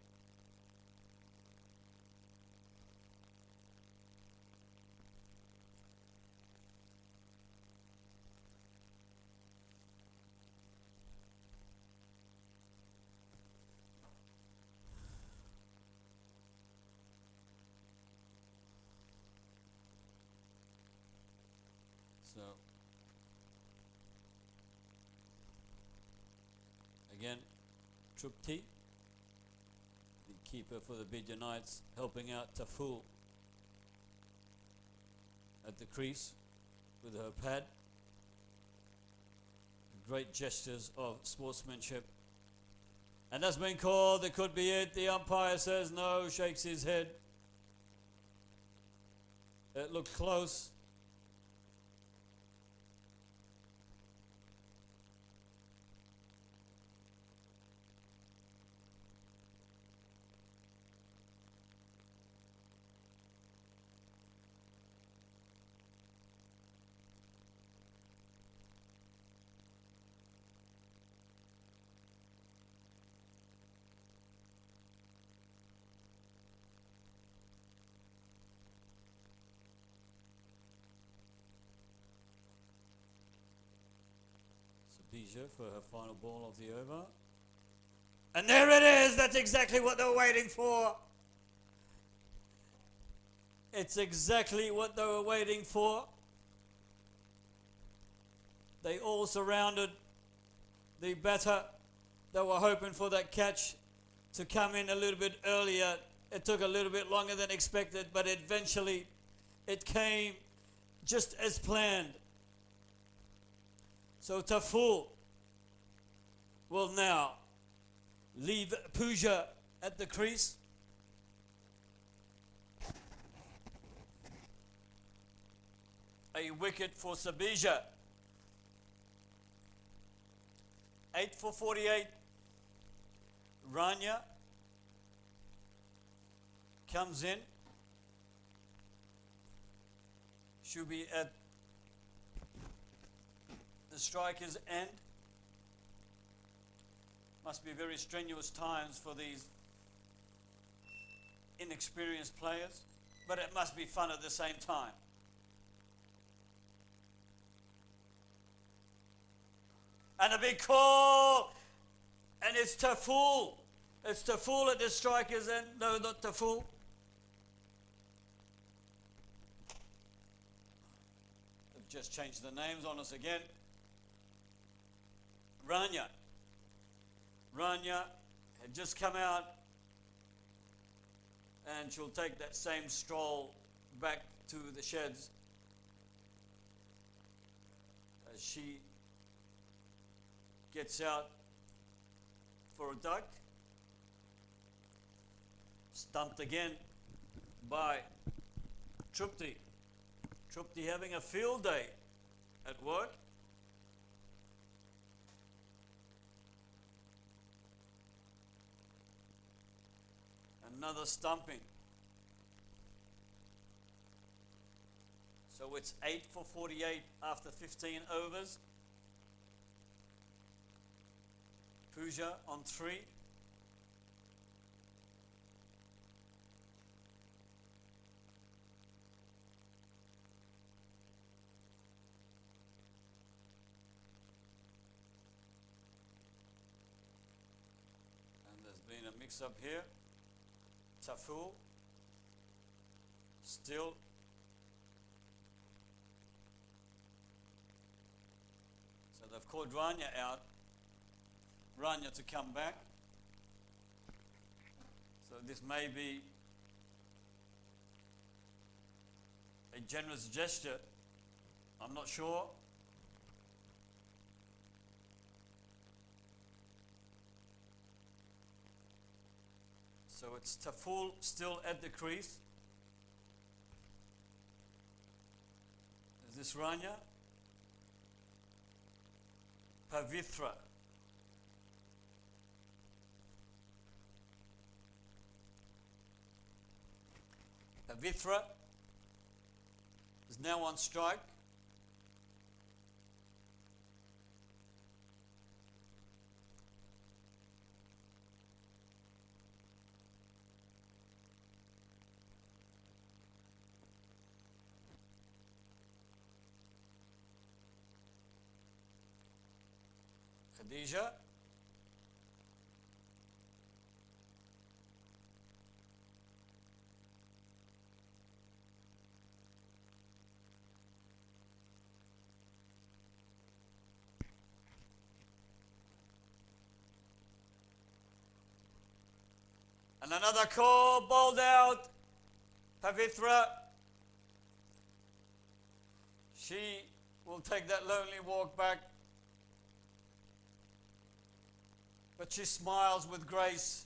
So again, Trupti, the keeper for the Bidda Knights, helping out Taful at the crease with her pad. Great gestures of sportsmanship. And that's been called, that could be it. The umpire says no, shakes his head. It looked close. Sabija for her final ball of the over. And there it is! That's exactly what they were waiting for. It's exactly what they were waiting for. They all surrounded the batter. They were hoping for that catch to come in a little bit earlier. It took a little bit longer than expected, but eventually it came just as planned. So Taful will now leave Pooja at the crease. A wicket for Sabija. 8 for 48. Rania comes in. Should be at the striker's end. Must be very strenuous times for these inexperienced players, but it must be fun at the same time. And a big call, and it's Taful. It's Taful at the striker's end. No, not Taful. They've just changed the names on us again. Rania. Rania had just come out, and she'll take that same stroll back to the sheds as she gets out for a duck. Stumped again by Trupti. Trupti having a field day at work. Another stumping. So it's 8 for 48 after 15 overs. Pooja on 3. And there's been a mix-up here. Taful still so they've called Rania out. Rania to come back. So this may be a generous gesture. I'm not sure. So it's Taful still at the crease. Is this Rania? Pavitra. Pavitra is now on strike. Khadija. And another call, bowled out. Pavitra. She will take that lonely walk back. But she smiles with grace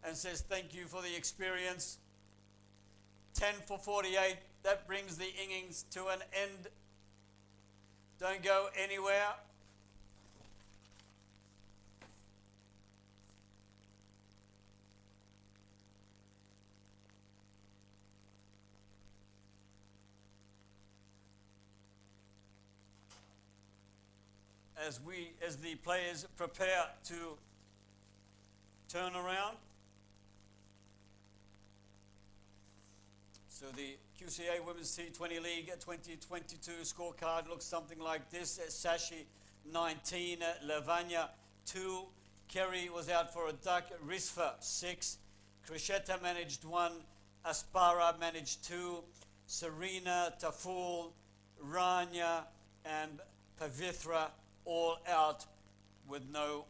and says, thank you for the experience. 10 for 48. That brings the innings to an end. Don't go anywhere. As the players prepare to turn around. So the QCA Women's T20 League 2022 scorecard looks something like this. Sashi 19, Lavanya 2, Kerry was out for a duck, Risfa 6, Krisheta managed 1, Aspara managed 2, Serena, Taful, Rania and Pavitra all out with no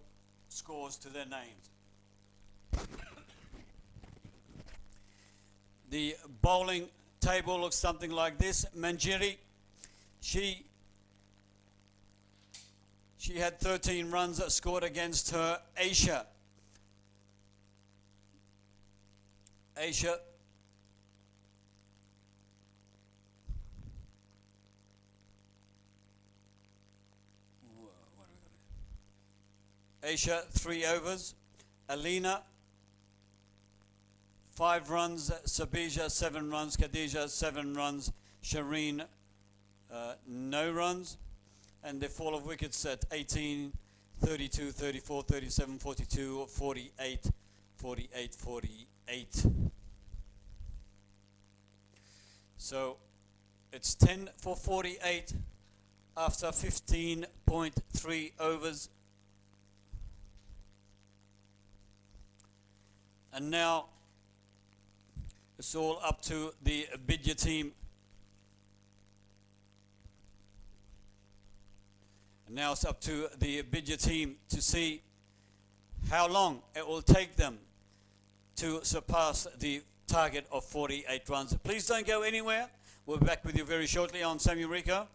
scores to their names. The bowling table looks something like this. Manjiri, she had 13 runs scored against her. Aisha Aisha, 3 overs. Alina, 5 runs. Sabija, 7 runs. Khadija, 7 runs. Shireen, no runs. And the fall of wickets at 18, 32, 34, 37, 42, 48, 48, 48. So it's 10 for 48 after 15.3 overs. And now it's all up to the Bidda team. And now it's up to the Bidda team to see how long it will take them to surpass the target of 48 runs. Please don't go anywhere. We'll be back with you very shortly on Samuel Rico.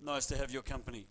Nice to have your company.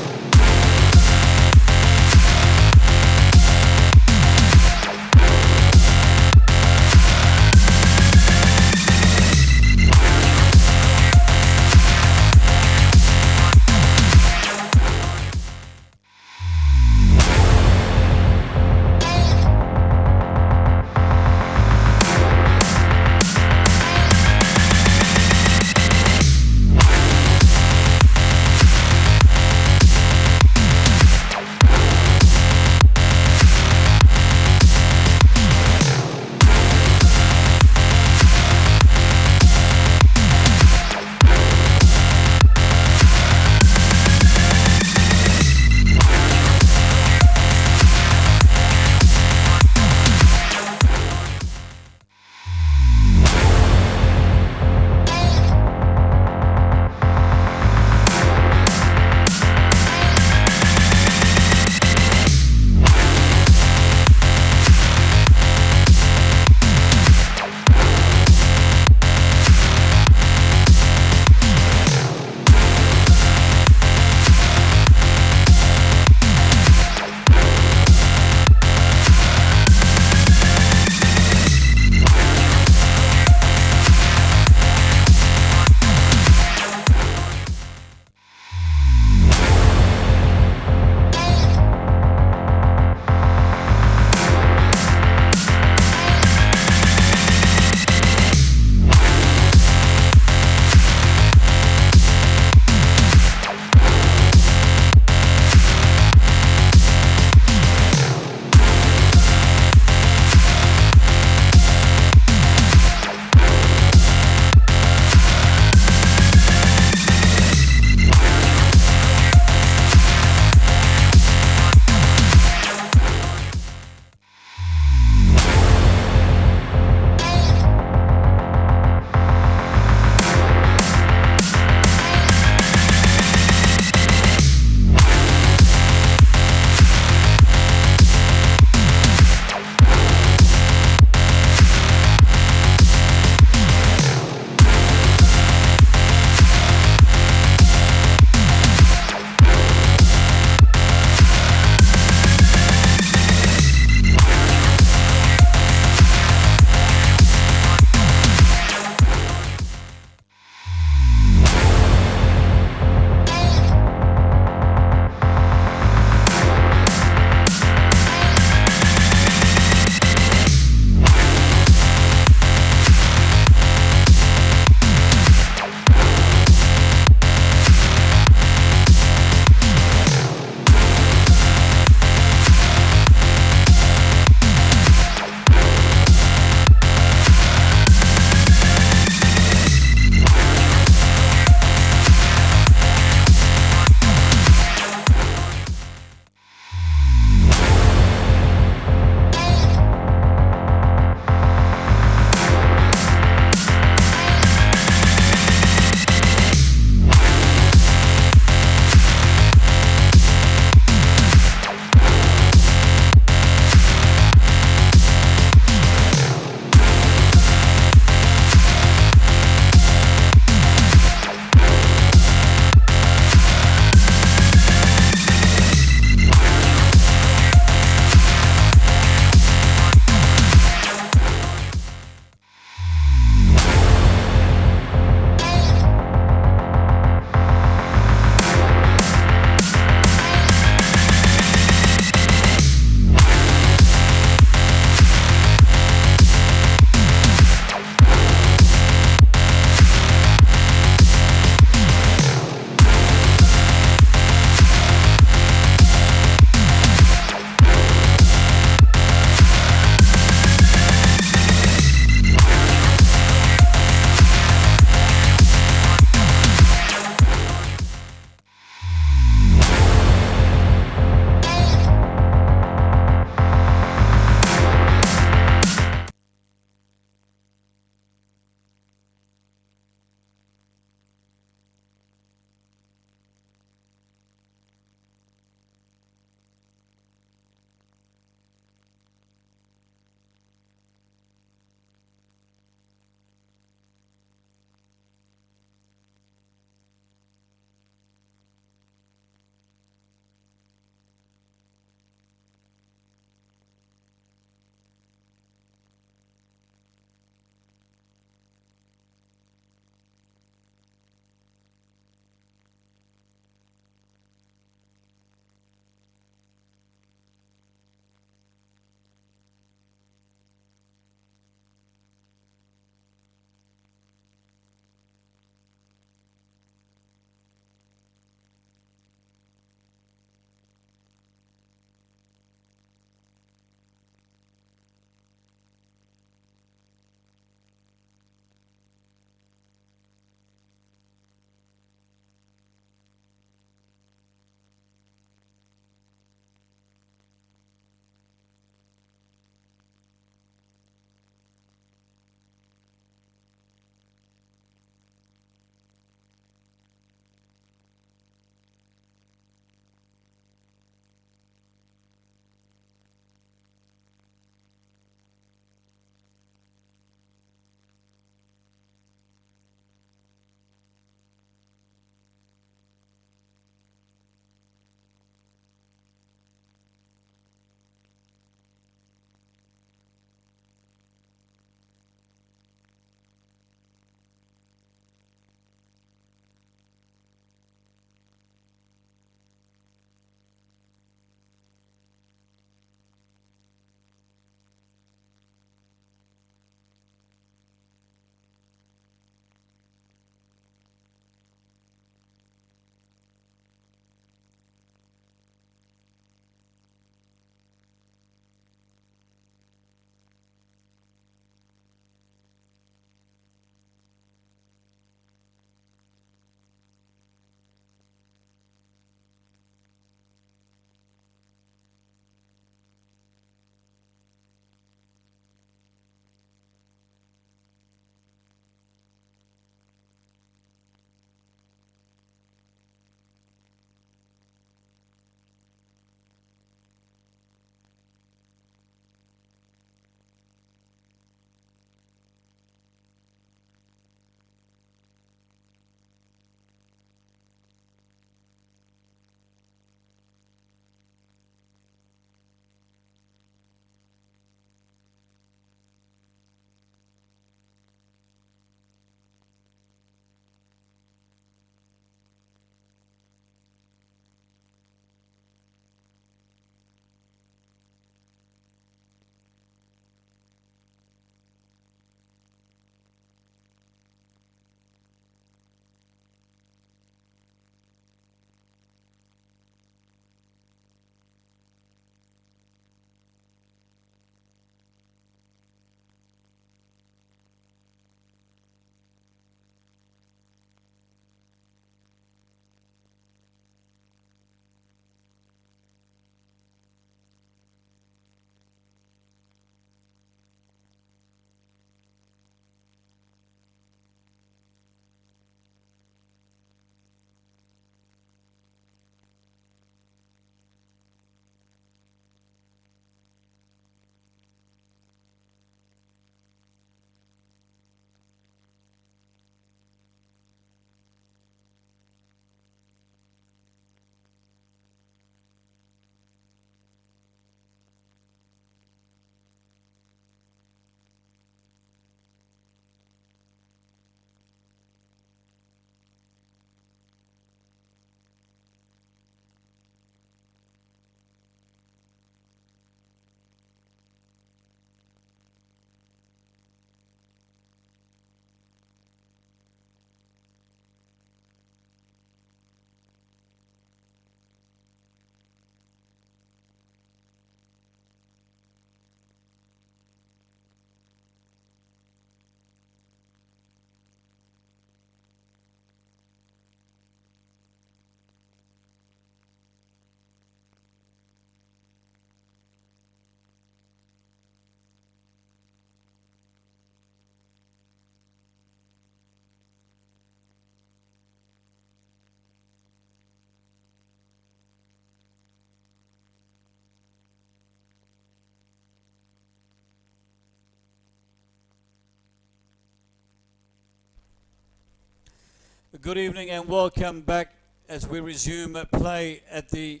Good evening and welcome back as we resume play at the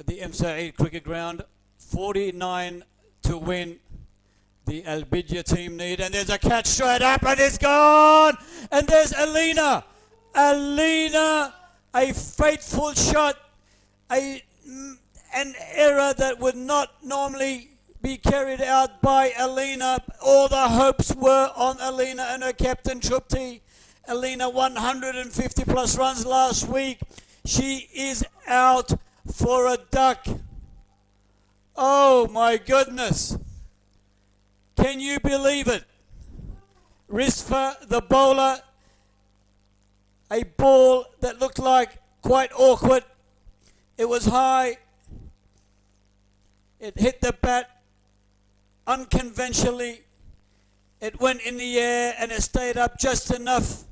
M Saeed Cricket Ground. 49 to win. The Al Bidda team need, and there's a catch straight up, and it's gone. And there's Alina. Alina, a fateful shot, an error that would not normally be carried out by Alina. All the hopes were on Alina and her captain Trupti. Alina 150 plus runs last week. She is out for a duck. Oh my goodness. Can you believe it? Risfa, the bowler, a ball that looked like quite awkward. It was high. It hit the bat unconventionally. It went in the air and it stayed up just enough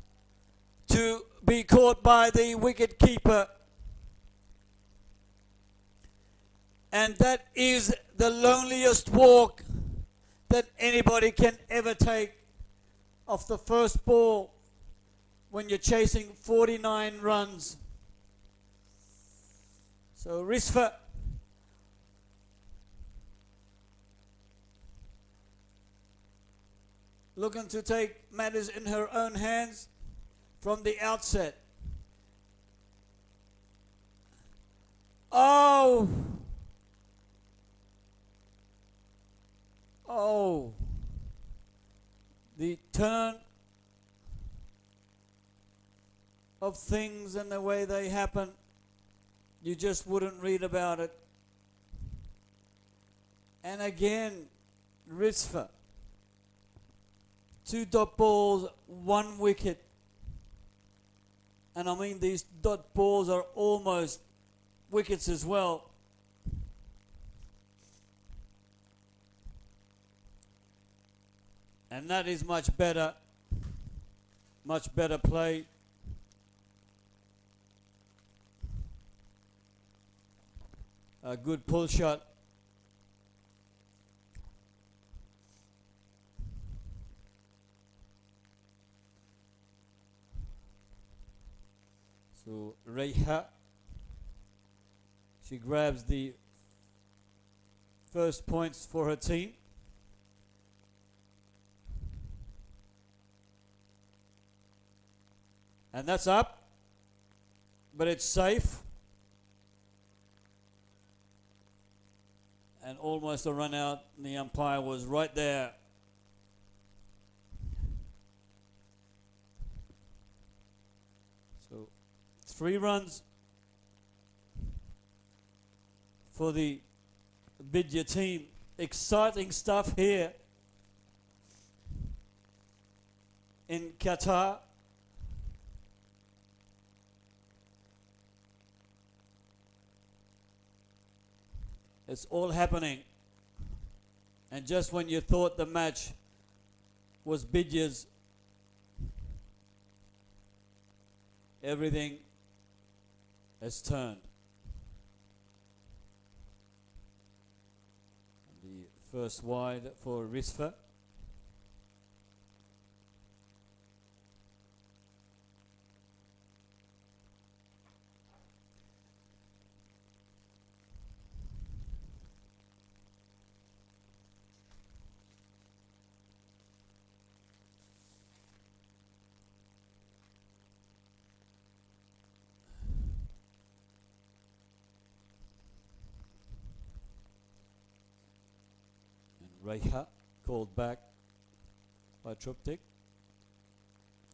to be caught by the wicket keeper. And that is the loneliest walk that anybody can ever take off the first ball when you're chasing 49 runs. So Risfa looking to take matters in her own hands from the outset. Oh! Oh, the turn of things and the way they happen, you just wouldn't read about it. And again, Risfa, 2 dot balls, 1 wicket. And I mean, these dot balls are almost wickets as well. And that is much better play. A good pull shot. So Reha, she grabs the first points for her team. And that's up, but it's safe. And almost a run out, and the umpire was right there. So 3 runs for the Bidda team. Exciting stuff here in Qatar. It's all happening. And just when you thought the match was Bidda's, everything has turned. The first wide for Risfa. Reha called back by Truptik.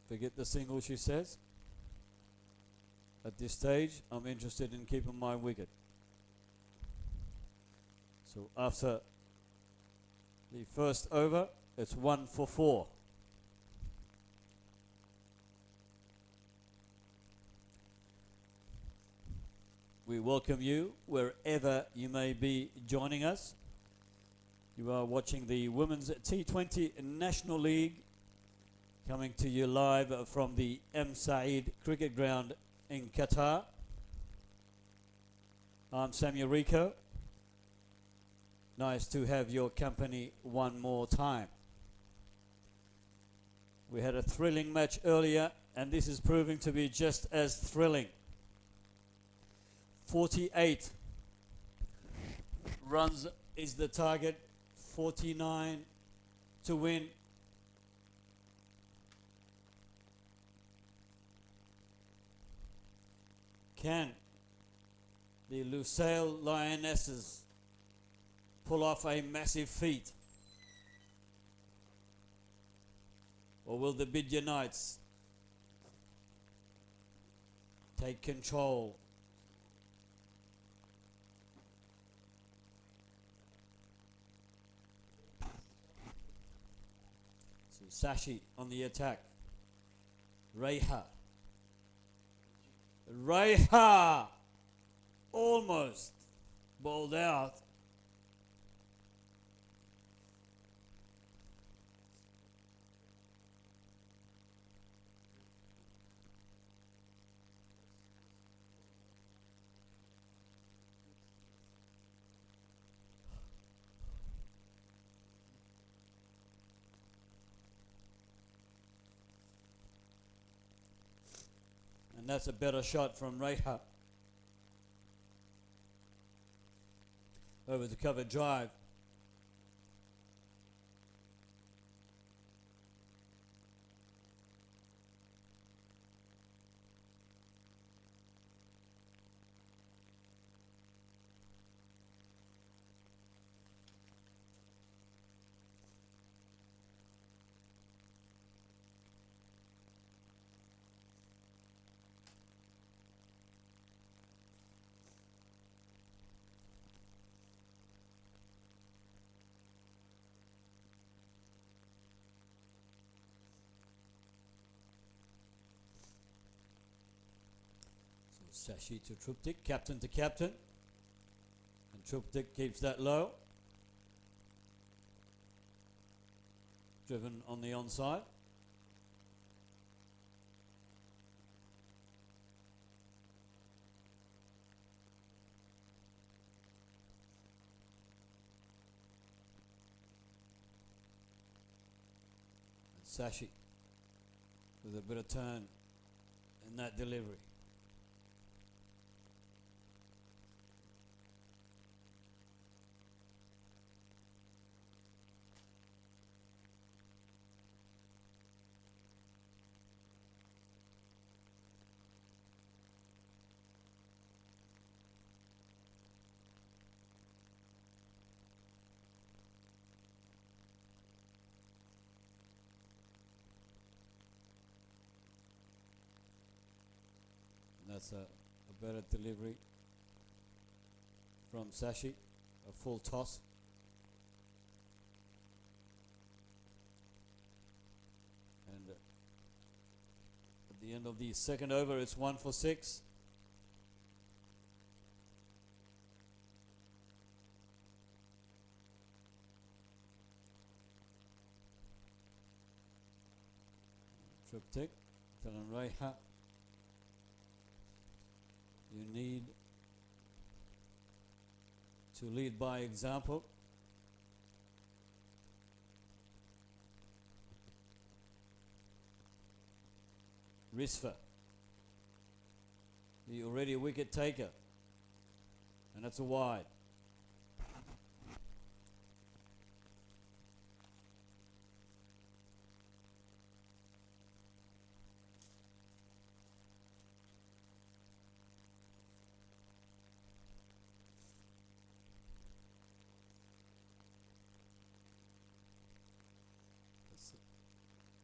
Forget the single, she says. At this stage, I'm interested in keeping my wicket. So after the first over, it's 1 for 4. We welcome you wherever you may be joining us. You are watching the Women's T20 National League, coming to you live from the M Saeed Cricket Ground in Qatar. I'm Samuel Rico. Nice to have your company one more time. We had a thrilling match earlier, and this is proving to be just as thrilling. 48 runs is the target, 49 to win. Can the Lusail Lionesses pull off a massive feat? Or will the Bidda Knights take control? So Sashi on the attack. Reha almost bowled out. And that's a better shot from Reha. Over the cover drive. Sashi to Truptik, captain to captain. And Truptik keeps that low. Driven on the onside. And Sashi with a bit of turn in that delivery. That's a better delivery from Sashi, a full toss. And at the end of the second over, it's 1 for 6. Triptych, Talan Reha. You need to lead by example. Risfa, the already wicket taker, and that's a wide.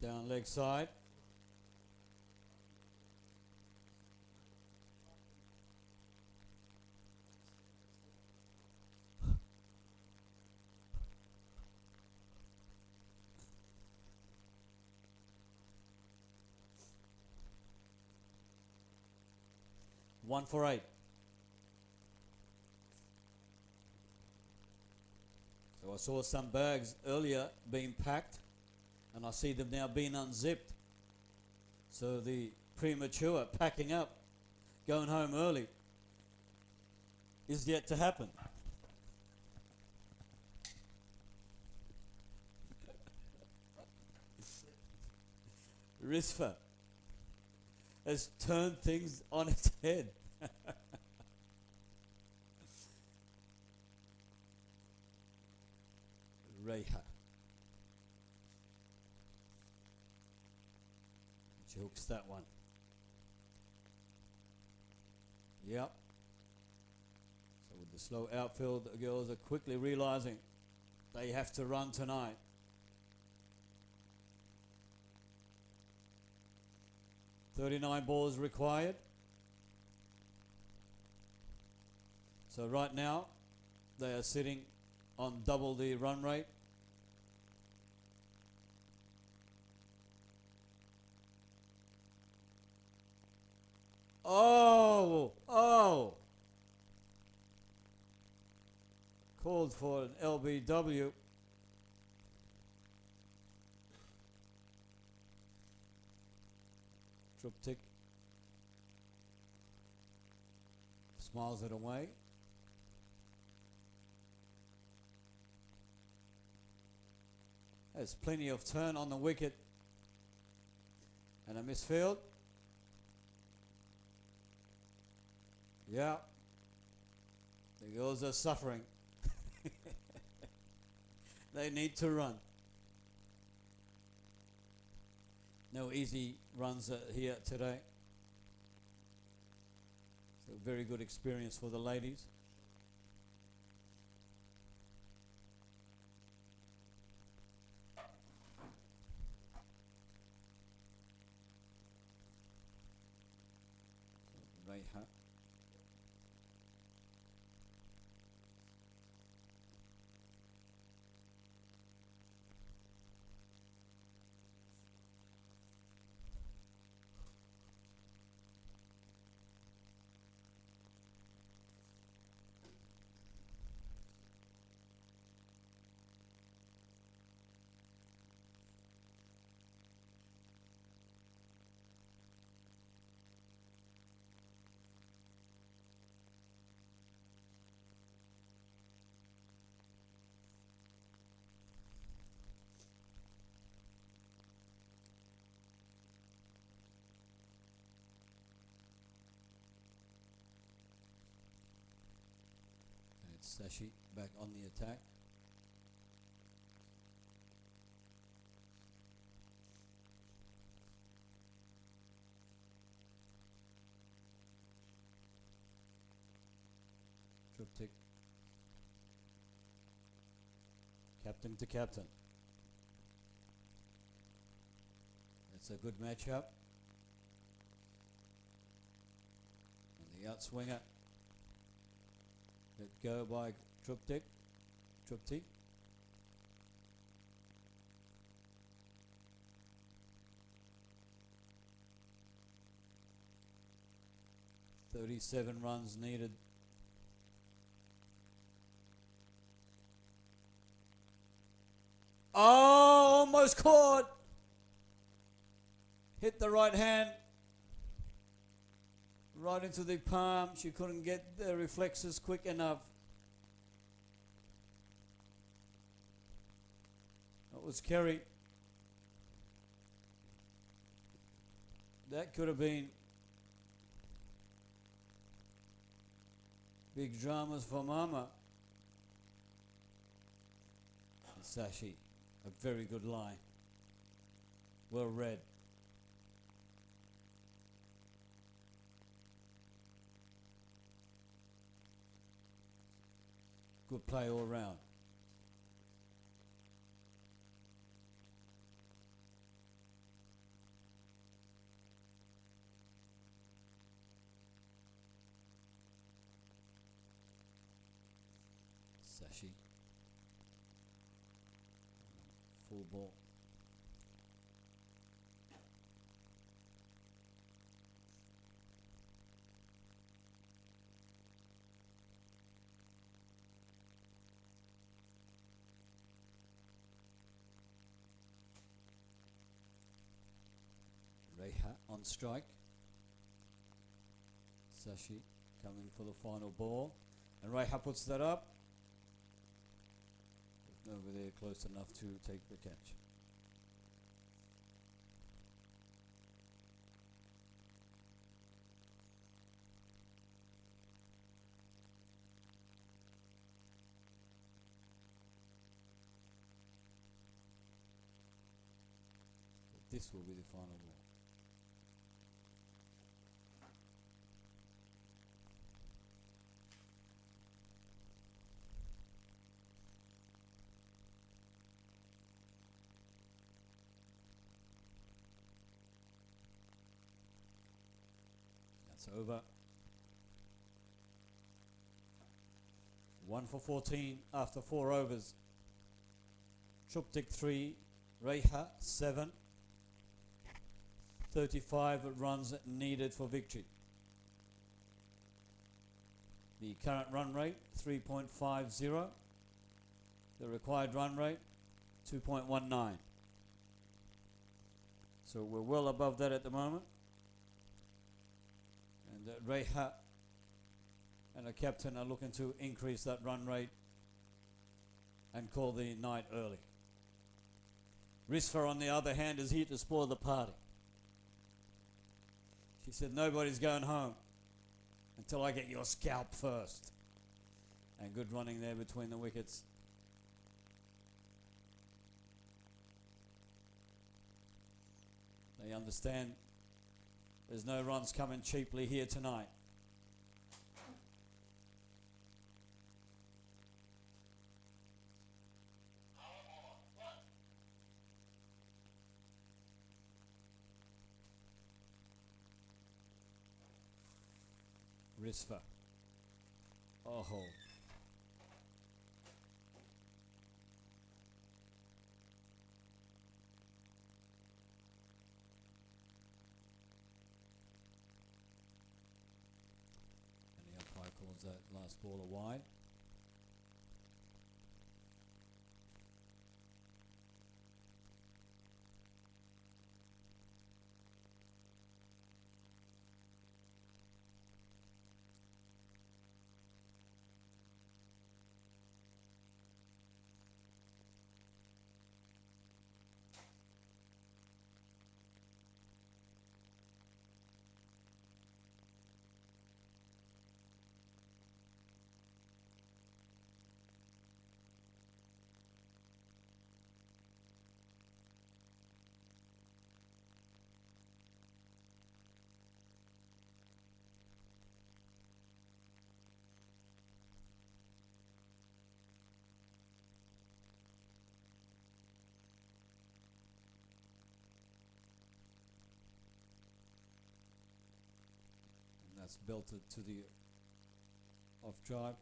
Down leg side. One for 8. So I saw some bags earlier being packed, and I see them now being unzipped. So the premature packing up, going home early, is yet to happen. Rizfa has turned things on its head. Reha. She hooks that one. Yep. So with the slow outfield, the girls are quickly realizing they have to run tonight. .39 balls required. So right now they are sitting on double the run rate. Oh! Called for an LBW. Triptych smiles it away. There's plenty of turn on the wicket. And a misfield. Yeah. The girls are suffering. They need to run. No easy runs here today. So very good experience for the ladies. Reha. Sashi back on the attack. Triptych. Captain to captain. That's a good matchup. And the outswinger. Let go by Triptych. 37 runs needed. Oh, almost caught. Hit the right hand. Right into the palm. She couldn't get the reflexes quick enough. That was Kerry. That could have been big dramas for Mama. And Sashi, a very good line. Well read. Good play all round. Sashi. Full ball. Reha on strike. Sashi coming for the final ball. And Reha puts that up. Over there close enough to take the catch. This will be the final ball. That's over. 1 for 14 after 4 overs. Truptik 3, Reha 7. 35 runs needed for victory. The current run rate 3.50. The required run rate 2.19. So we're well above that at the moment. And Reha and the captain are looking to increase that run rate and call the night early. Risfa, on the other hand, is here to spoil the party. She said, nobody's going home until I get your scalp first. And good running there between the wickets. They understand there's no runs coming cheaply here tonight. Risfa. Oh. And the umpire calls that last ball a wide. That's belted to the off drive.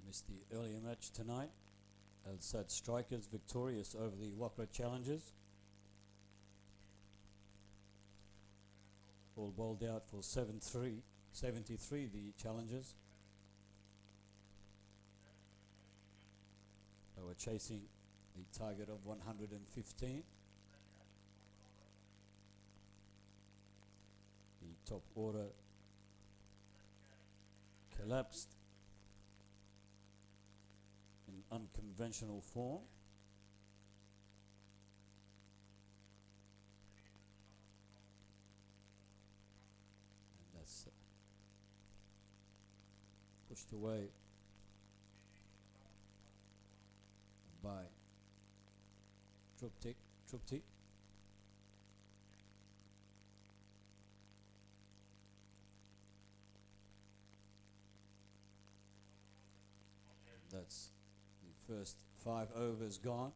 Missed the earlier match tonight. Al Sadd Strikers victorious over the Wakra Challengers. All bowled out for 73 the Challengers. They were chasing the target of 115. The top order collapsed in unconventional form. And that's pushed away by Trupti. That's the first 5 overs gone.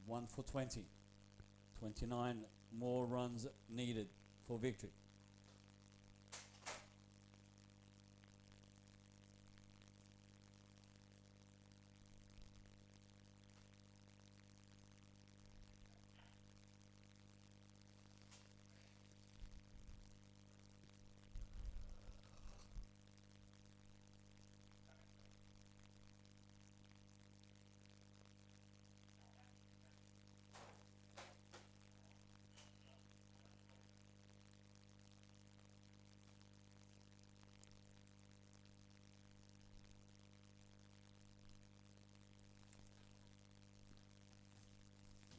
1 for 20. 29 more runs needed for victory.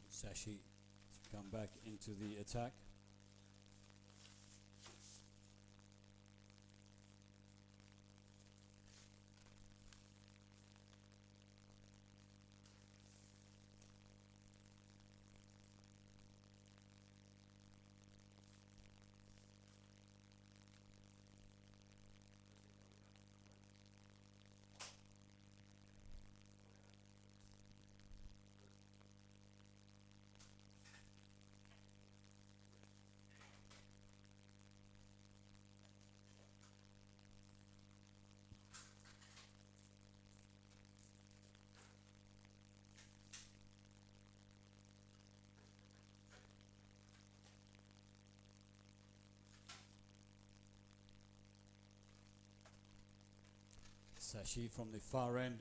Sashi to come back into the attack. Sashi from the far end.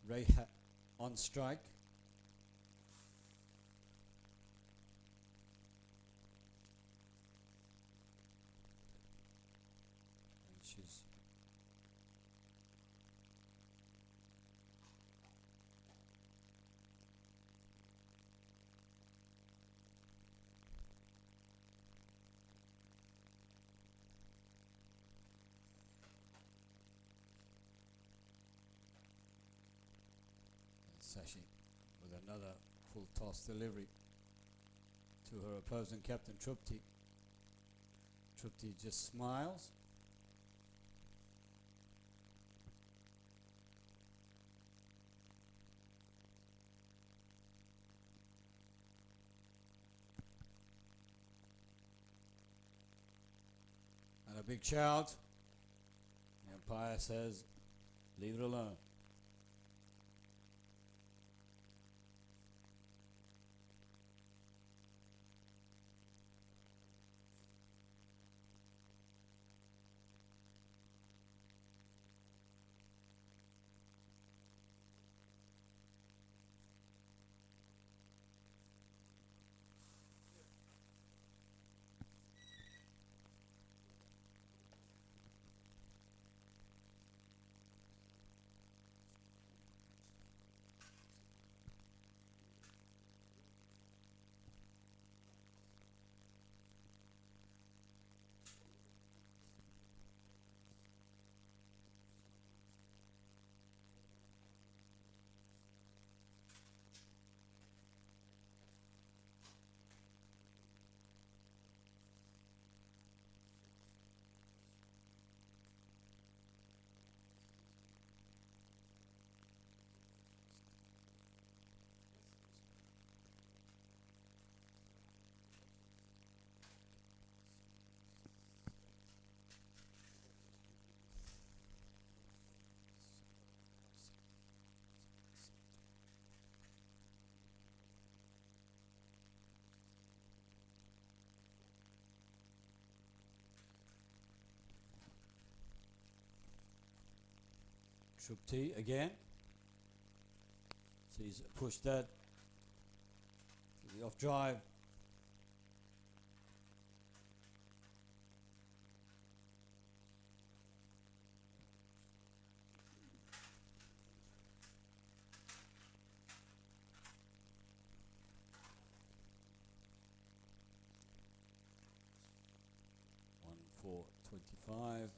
Reha on strike. And she's Sashi with another full toss delivery to her opposing captain Trupti. Trupti just smiles. And a big shout. The umpire says, leave it alone. Trupti again. So he's pushed that to the off drive. One for 25.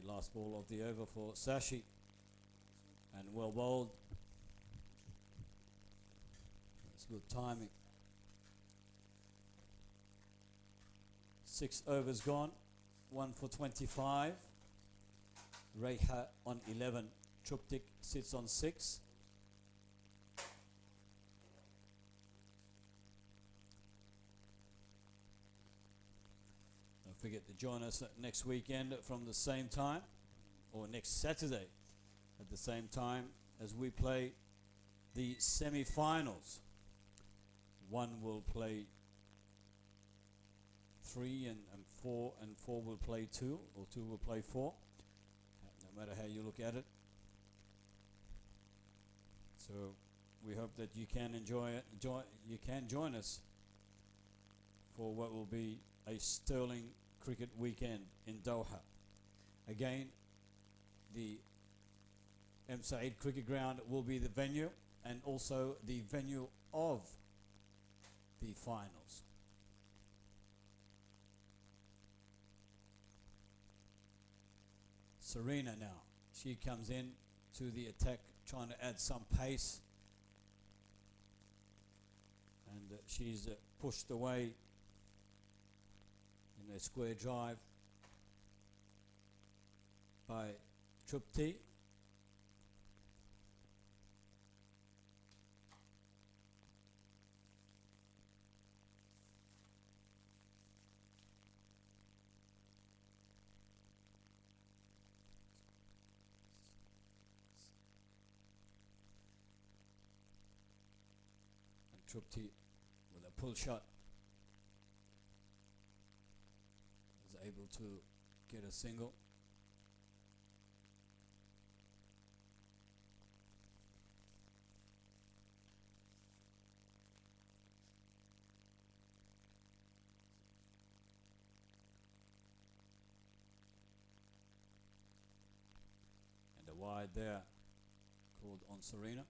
The last ball of the over for Sashi. And well bowled. That's good timing. 6 overs gone. 1 for 25. Reha on 11. Truptik sits on 6. forget to join us next weekend from the same time, or next Saturday at the same time, as we play the semi-finals. One will play 3 and 4, and 4 will play 2, or 2 will play 4, no matter how you look at it. So we hope that you can join us for what will be a sterling cricket weekend in Doha. Again, the M. Saeed Cricket Ground will be the venue, and also the venue of the finals. Serena now, she comes in to the attack, trying to add some pace, and she's pushed away in a square drive by Trupti. Trupti with a pull shot is able to get a single. And a wide there called on Serena.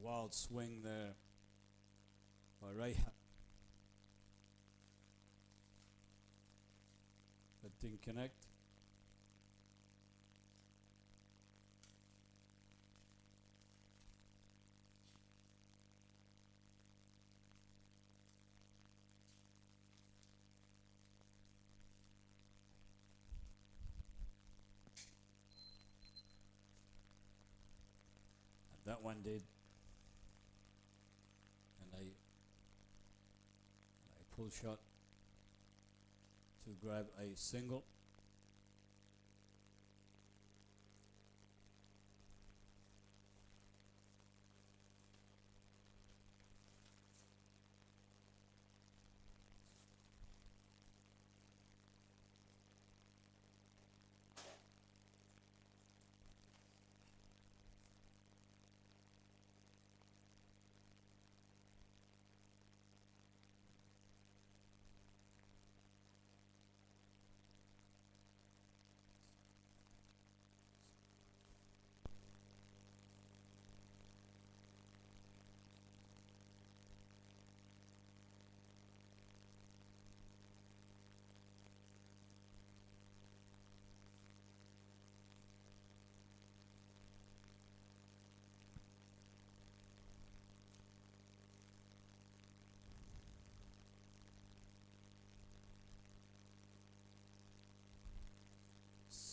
Wild swing there by Reha, but didn't connect. And that one did. A pull shot to grab a single.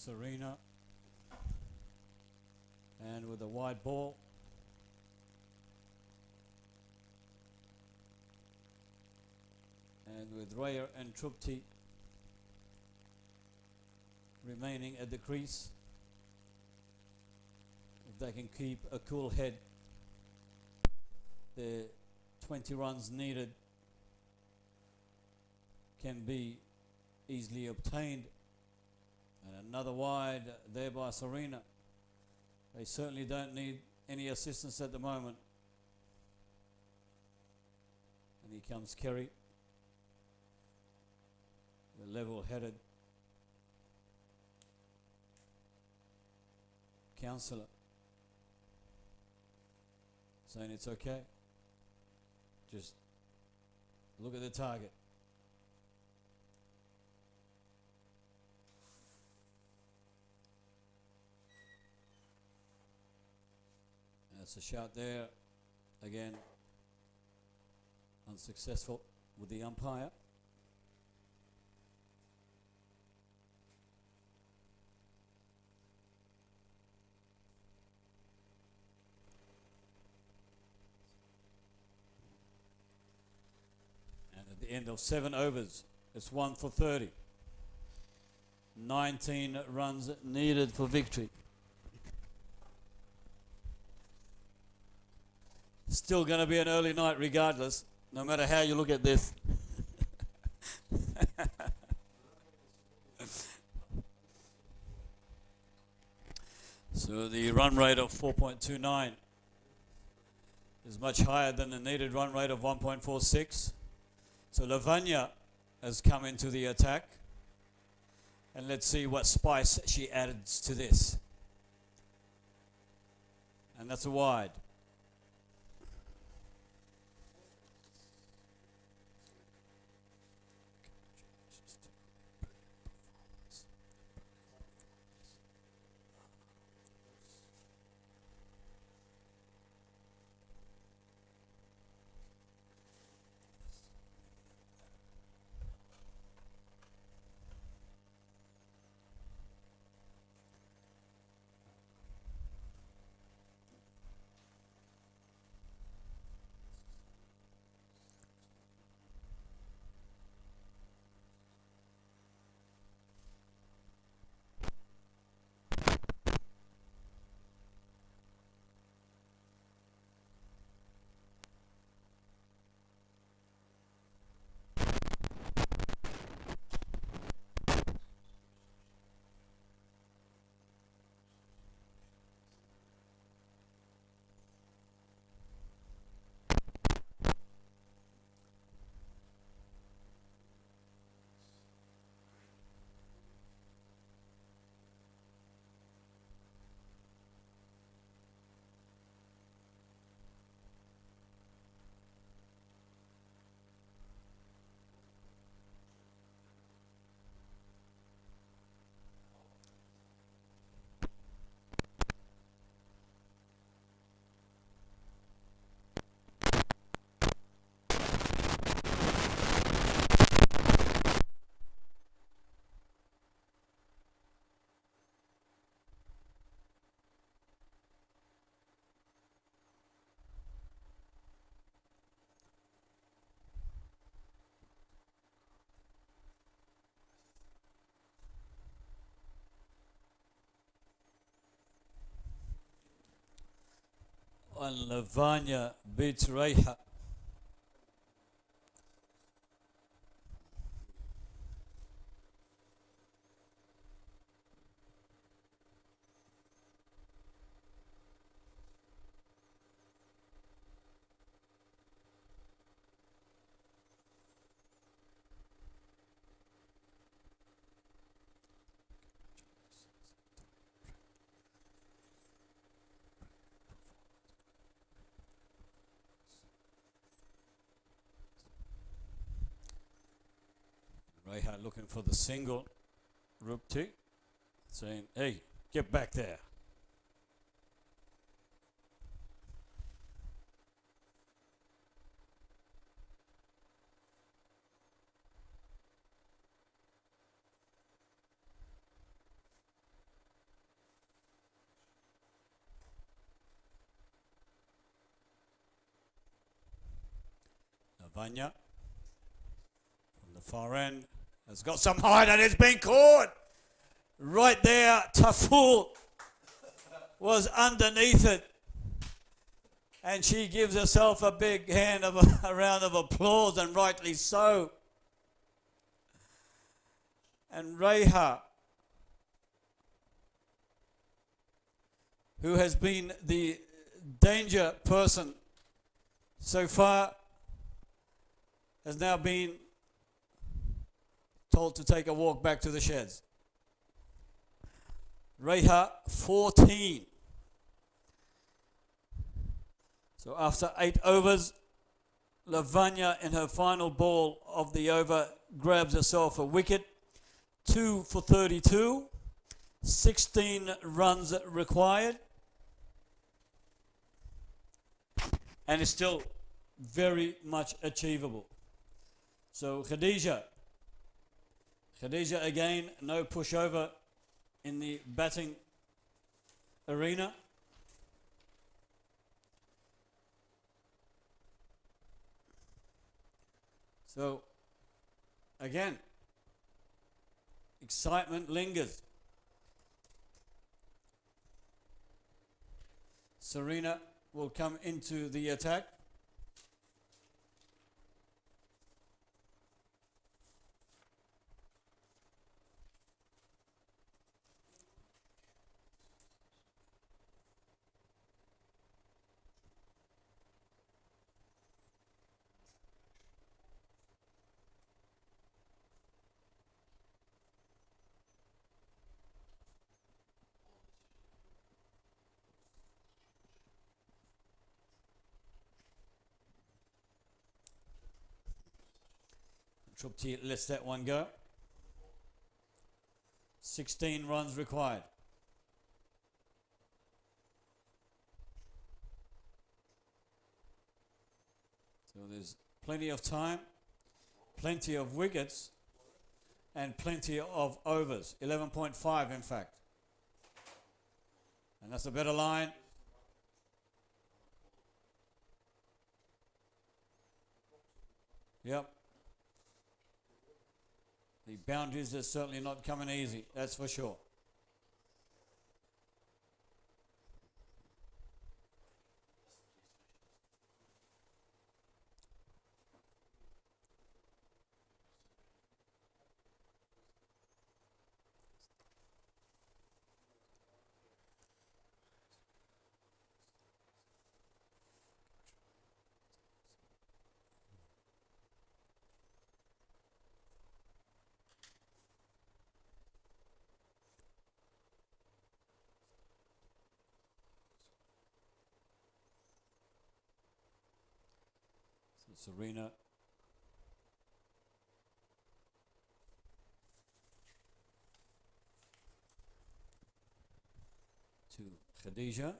Serena, and with a wide ball, and with Raya and Trupti remaining at the crease, if they can keep a cool head, the 20 runs needed can be easily obtained. And another wide there by Serena. They certainly don't need any assistance at the moment. And here comes Kerry, the level-headed counsellor, saying it's okay. Just look at the target. That's a shot there Again, unsuccessful with the umpire. And at the end of 7 overs, it's 1 for 30. 19 runs needed for victory. Still going to be an early night regardless, no matter how you look at this. So the run rate of 4.29 is much higher than the needed run rate of 1.46. So Lavanya has come into the attack. And let's see what spice she adds to this. And that's a wide. And Lavanya beats Reha. Reha looking for the single. Rupti saying, hey, get back there. Lavanya from the far end has got some height and it's been caught. Right there, Taful was underneath it. And she gives herself a big a round of applause, and rightly so. And Reha, who has been the danger person so far, has now been told to take a walk back to the sheds. Reha 14. So after 8 overs, Lavanya in her final ball of the over grabs herself a wicket. 2 for 32. 16 runs required. and it's still very much achievable. So Khadija again, no pushover in the batting arena. So again, excitement lingers. Serena will come into the attack. Trupti lets that one go. 16 runs required. So there's plenty of time, plenty of wickets, and plenty of overs. 11.5 in fact. And that's a better line. Yep. The boundaries are certainly not coming easy, that's for sure. Serena to Khadija.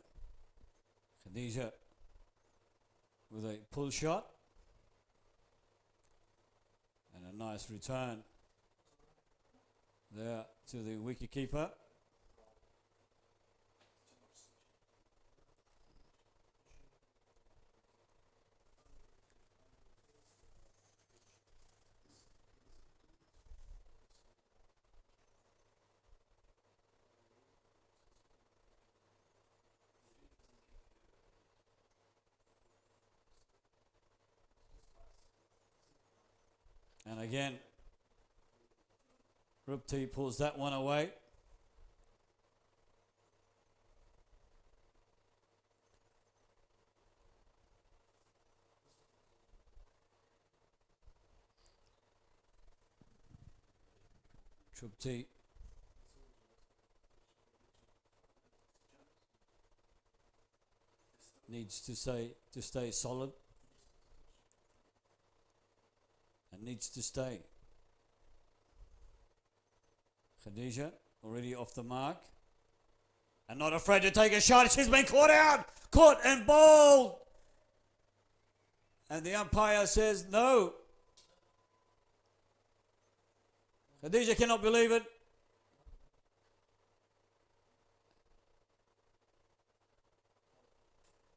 Khadija with a pull shot and a nice return there to the wicketkeeper. And again, Rupti pulls that one away. Rupti needs to stay solid. And needs to stay. Khadija already off the mark and not afraid to take a shot. She's been caught out, caught and bowled, and the umpire says no. Khadija cannot believe it.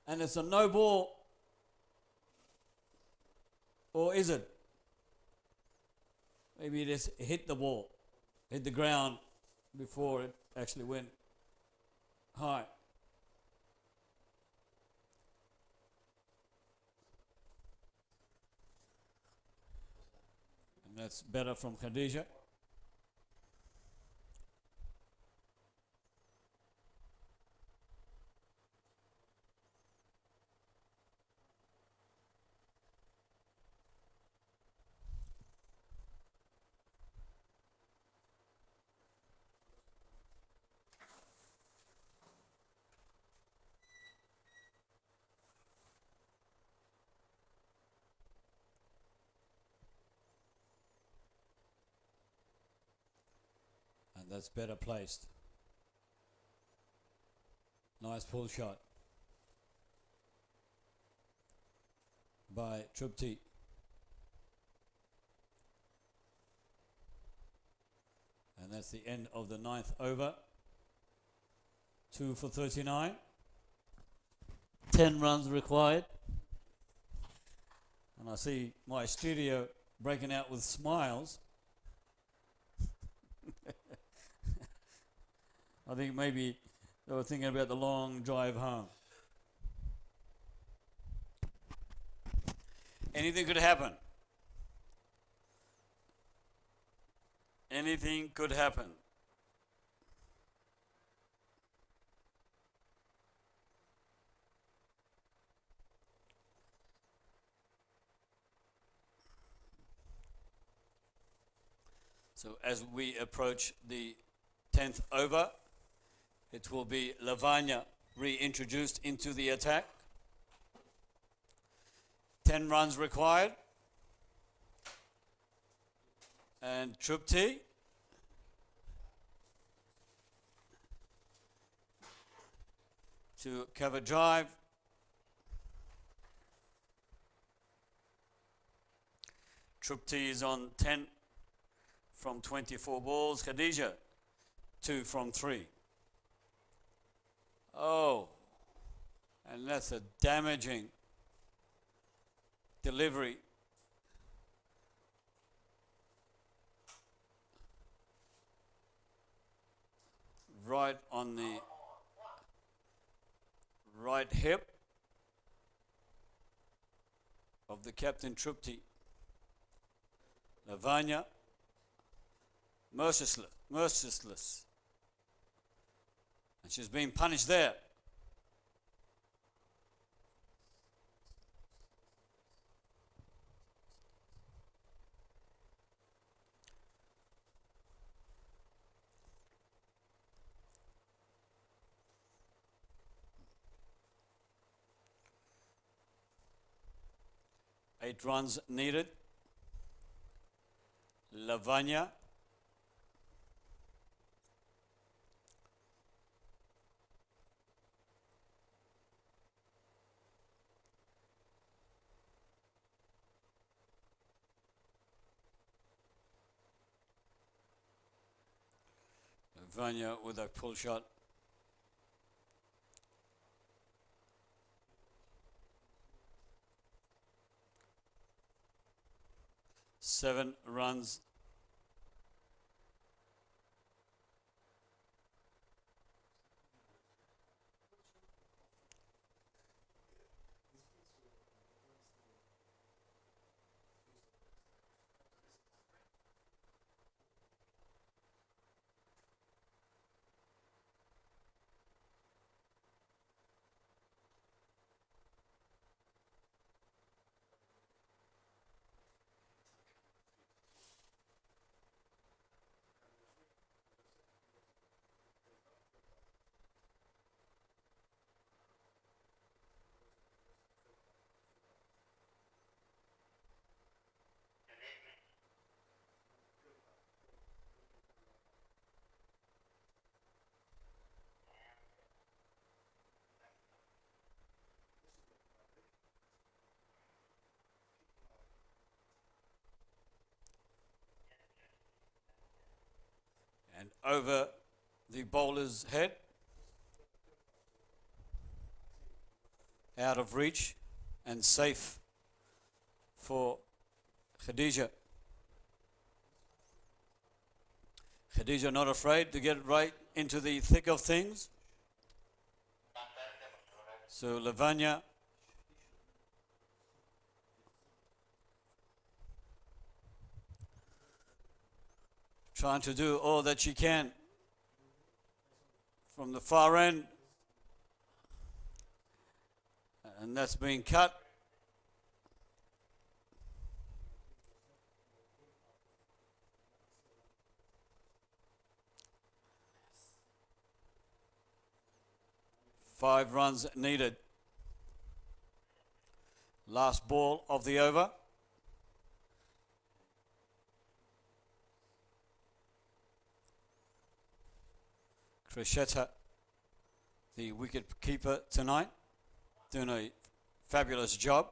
And it's a no ball, or is it? Maybe it just hit the ball, hit the ground before it actually went high. And that's better from Khadija. And that's better placed. Nice pull shot. by Tripti. And that's the end of the 9th over. 2 for 39. 10 runs required. And I see my studio breaking out with smiles. I think maybe they were thinking about the long drive home. Anything could happen. Anything could happen. So as we approach the 10th over, it will be Lavanya reintroduced into the attack. 10 runs required. And Tripti to cover drive. Tripti is on 10 from 24 balls. Khadija 2 from 3. Oh, and that's a damaging delivery. Right on the right hip of the captain Tripti. Lavanya, merciless. And she's being punished there. Eight runs needed. Lavanya. Lavanya with a pull shot. Seven runs. And over the bowler's head, out of reach and safe for Khadija. Khadija not afraid to get right into the thick of things. So Lavanya trying to do all that she can from the far end, and that's being cut. Five runs needed. Last ball of the over. Krisheta, the wicket keeper tonight, doing a fabulous job.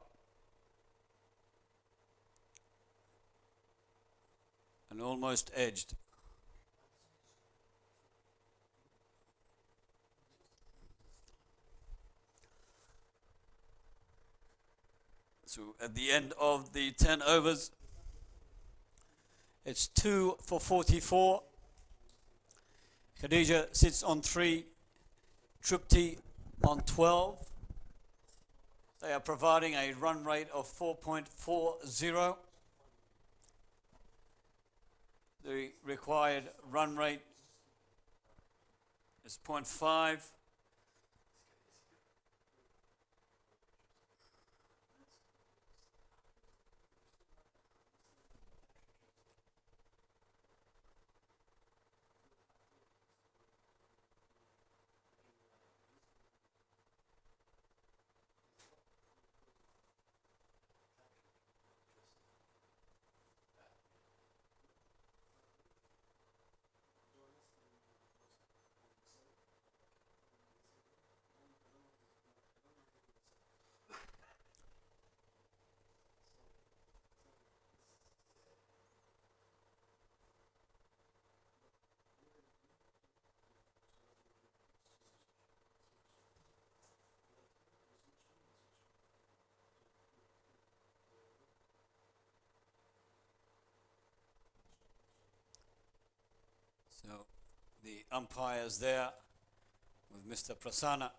and almost edged. So at the end of the 10 overs, it's 2 for 44. Khadija sits on 3, Tripti on 12. They are providing a run rate of 4.40. The required run rate is 0.5. So the umpires there with Mr. Prasanna,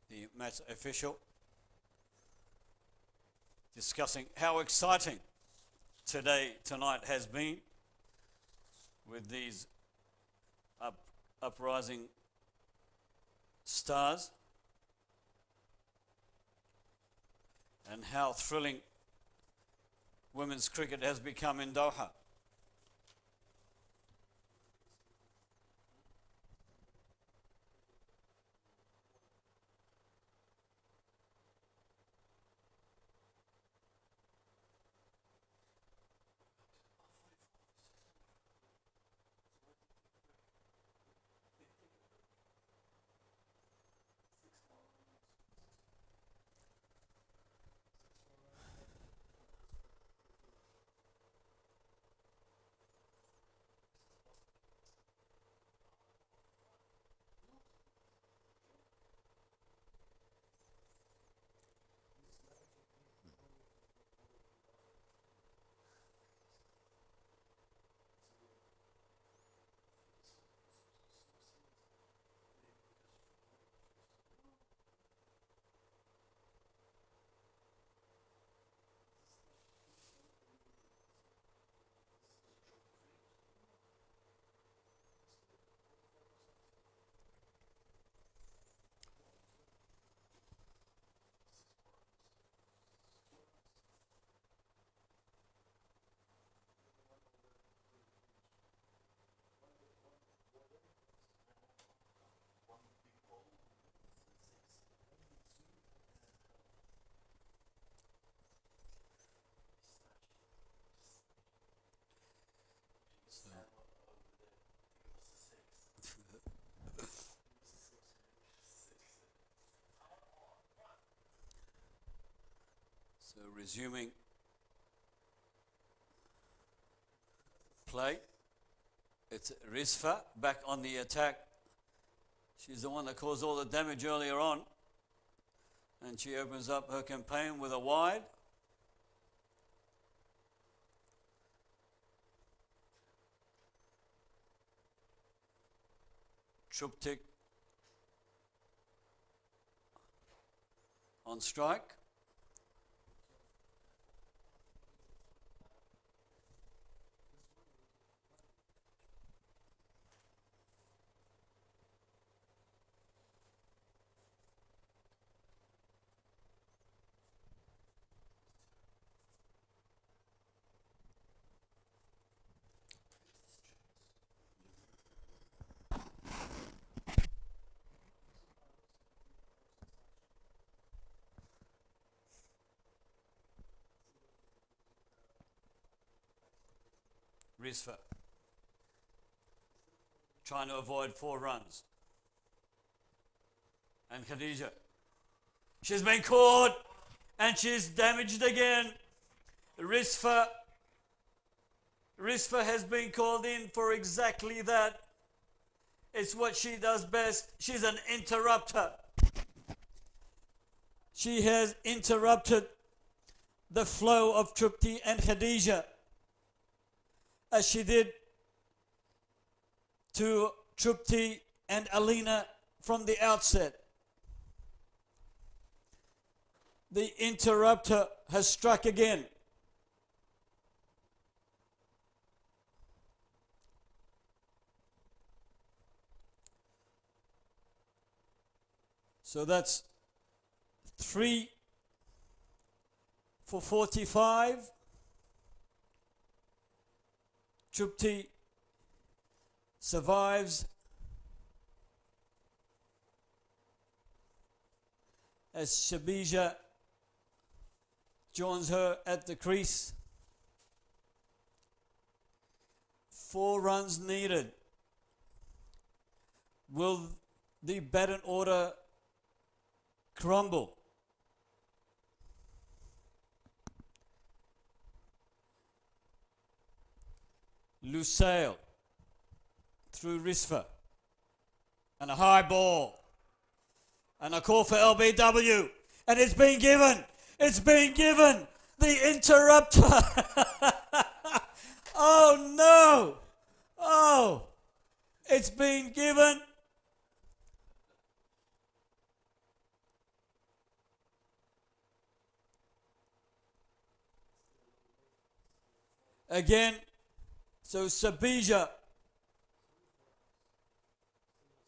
the match official, discussing how exciting tonight has been with these uprising stars, and how thrilling women's cricket has become in Doha. So resuming play, it's Rizfa back on the attack. She's the one that caused all the damage earlier on, and she opens up her campaign with a wide. Truptik on strike. Rizfa trying to avoid 4 runs. And Khadija, she's been caught and she's damaged again. Rizfa Rizfa has been called in for exactly that. It's what she does best. She's an interrupter. She has interrupted the flow of Trupti and Khadija as she did to Trupti and Alina from the outset. The interrupter has struck again. So that's 3 for 45. Trupti survives as Shabija joins her at the crease. 4 runs needed. Will the batting order crumble? Lusail through Rizfa and a high ball and a call for LBW, and it's been given. It's been given. The interrupter. Oh no. Oh, it's been given. Again, so Sabija,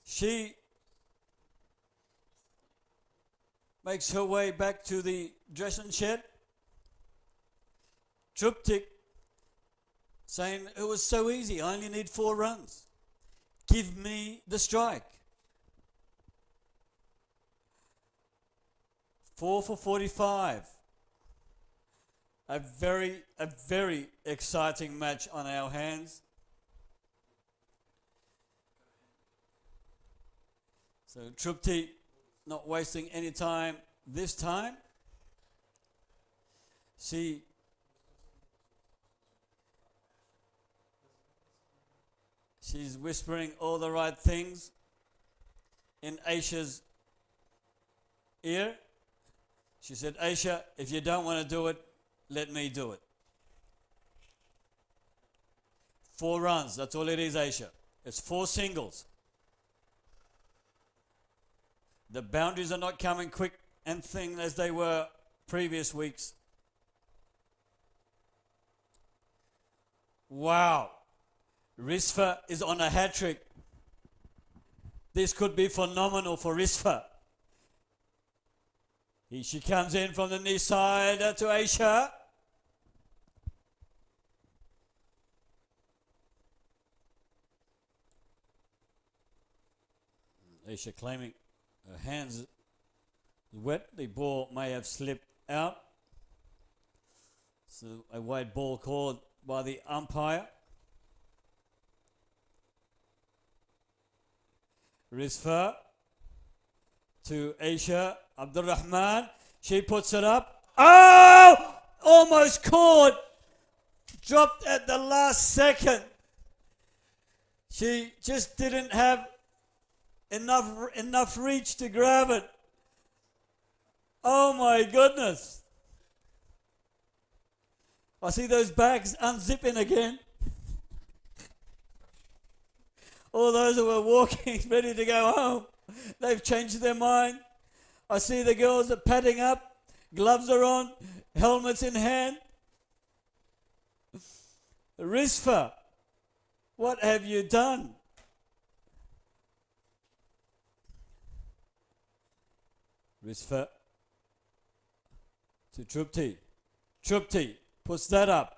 she makes her way back to the dressing shed. Truptik saying it was so easy, I only need 4 runs. Give me the strike. 4 for 45. A very exciting match on our hands. So Trupti not wasting any time this time. She's whispering all the right things in Aisha's ear. She said, Aisha, if you don't want to do it, let me do it. 4 runs, that's all it is, Aisha. It's 4 singles. The boundaries are not coming quick and thin as they were previous weeks. Wow. Rizfa is on a hat-trick. This could be phenomenal for Rizfa. She comes in from the knee side to Aisha. Aisha claiming her hands wet. The ball may have slipped out. So a white ball called by the umpire. Rizfa to Aisha Abdul Rahman. She puts it up. Oh! Almost caught. Dropped at the last second. She just didn't have enough reach to grab it. Oh my goodness. I see those bags unzipping again. All those who were walking ready to go home, they've changed their mind. I see the girls are padding up, gloves are on, helmets in hand. Rizfa, what have you done? Rizfa to Trupti. Trupti puts that up.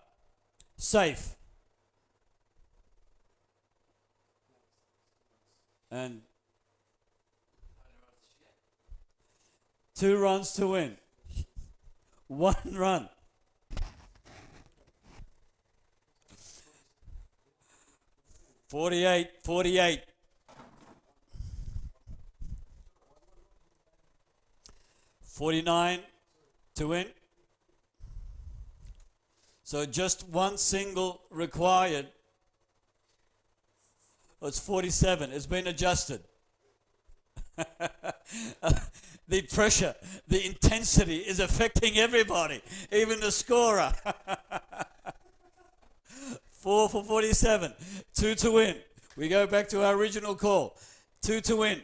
Safe. And 2 runs to win. 1 run. Forty-eight. 49 to win. So just one single required. Oh, it's 47. It's been adjusted. The pressure, the intensity is affecting everybody, even the scorer. 4 for 47. 2 to win. We go back to our original call. 2 to win.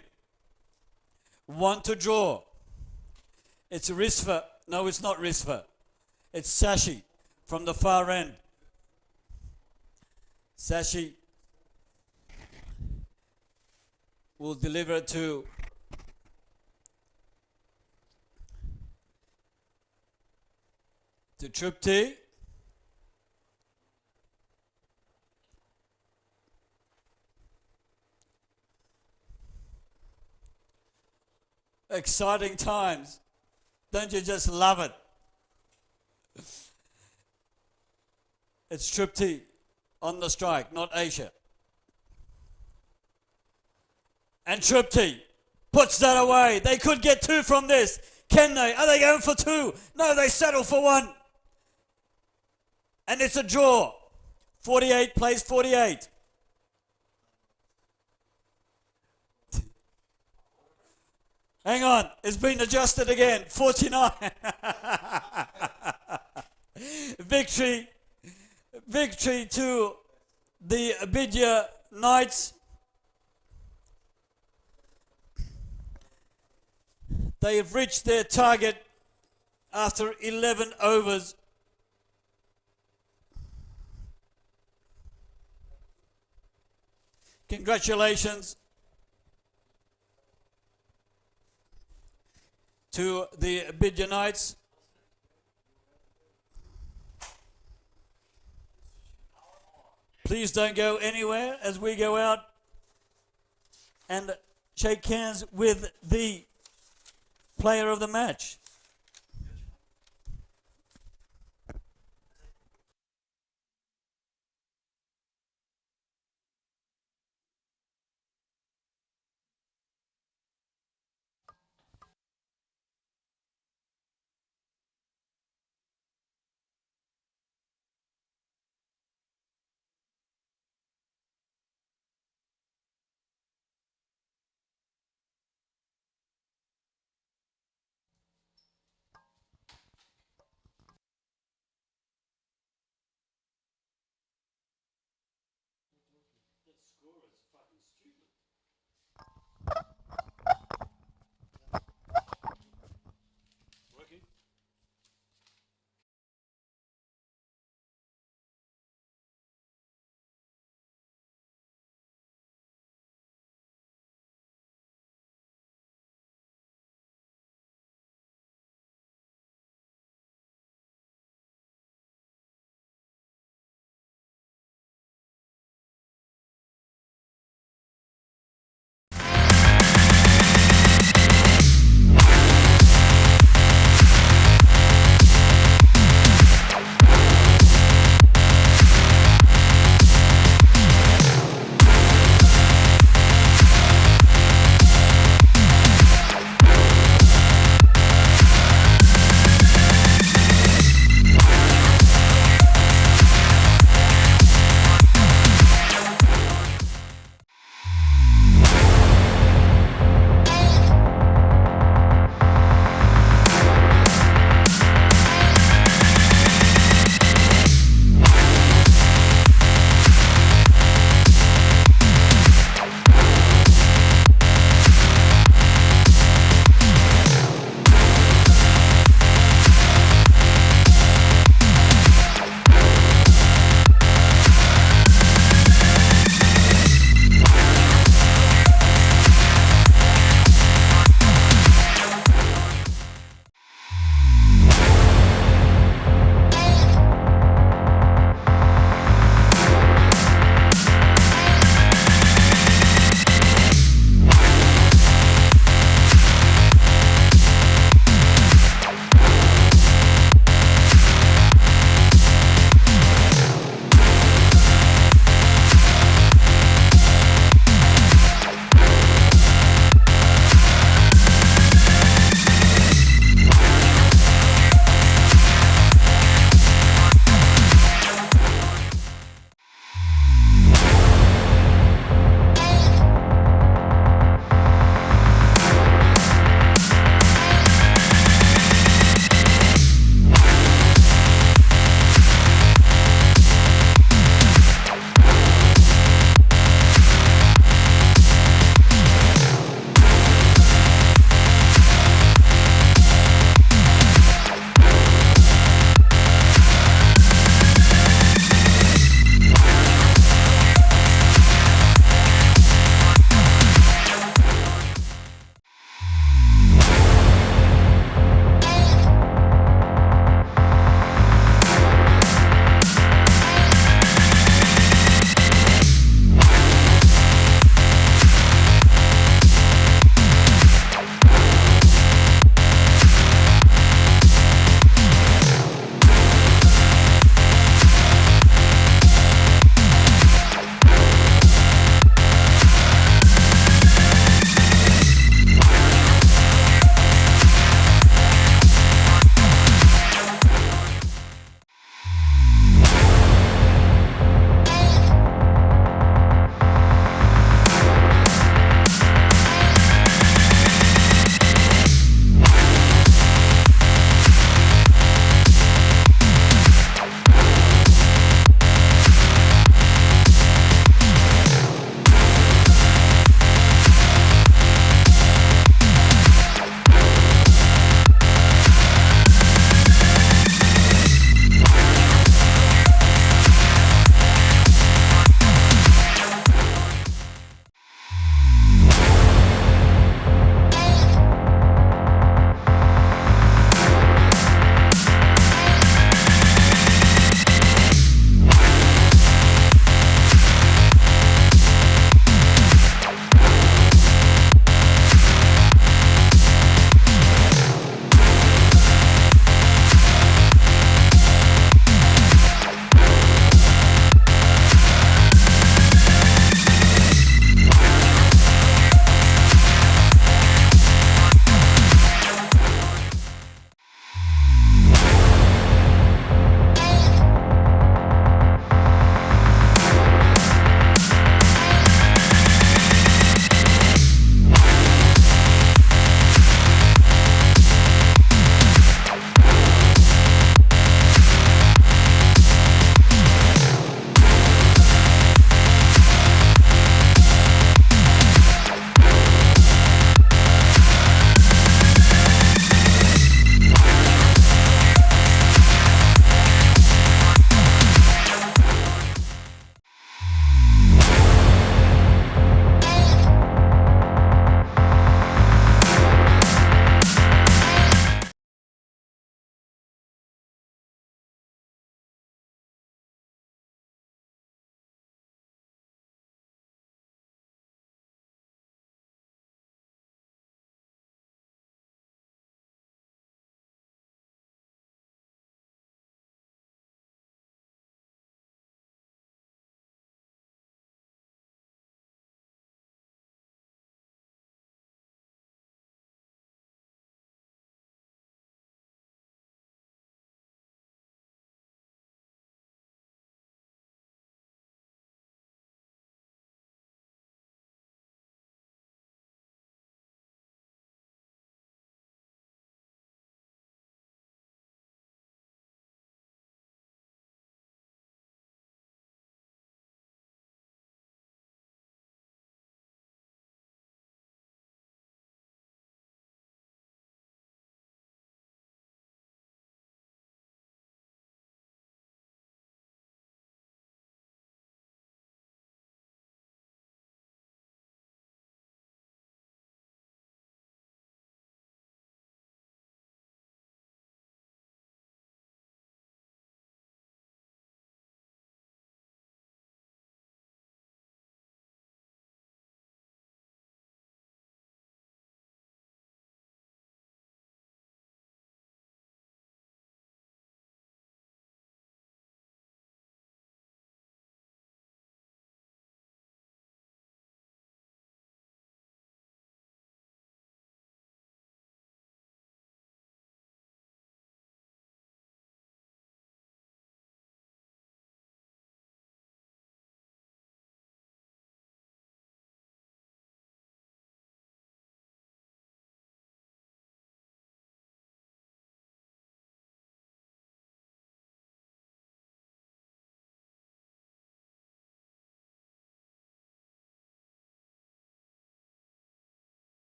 1 to draw. It's Risva. No, it's not Risva. It's Sashi from the far end. Sashi will deliver it to Tripti. Exciting times. Don't you just love it? It's Tripti on the strike, not Asia. And Tripti puts that away. They could get 2 from this. Can they? Are they going for 2? No, they settle for 1. And it's a draw. 48 plays 48. Hang on, it's been adjusted again. 49. Victory to the Bidda Knights. They have reached their target after 11 overs. Congratulations to the Bidda Knights. Please don't go anywhere as we go out and shake hands with the player of the match.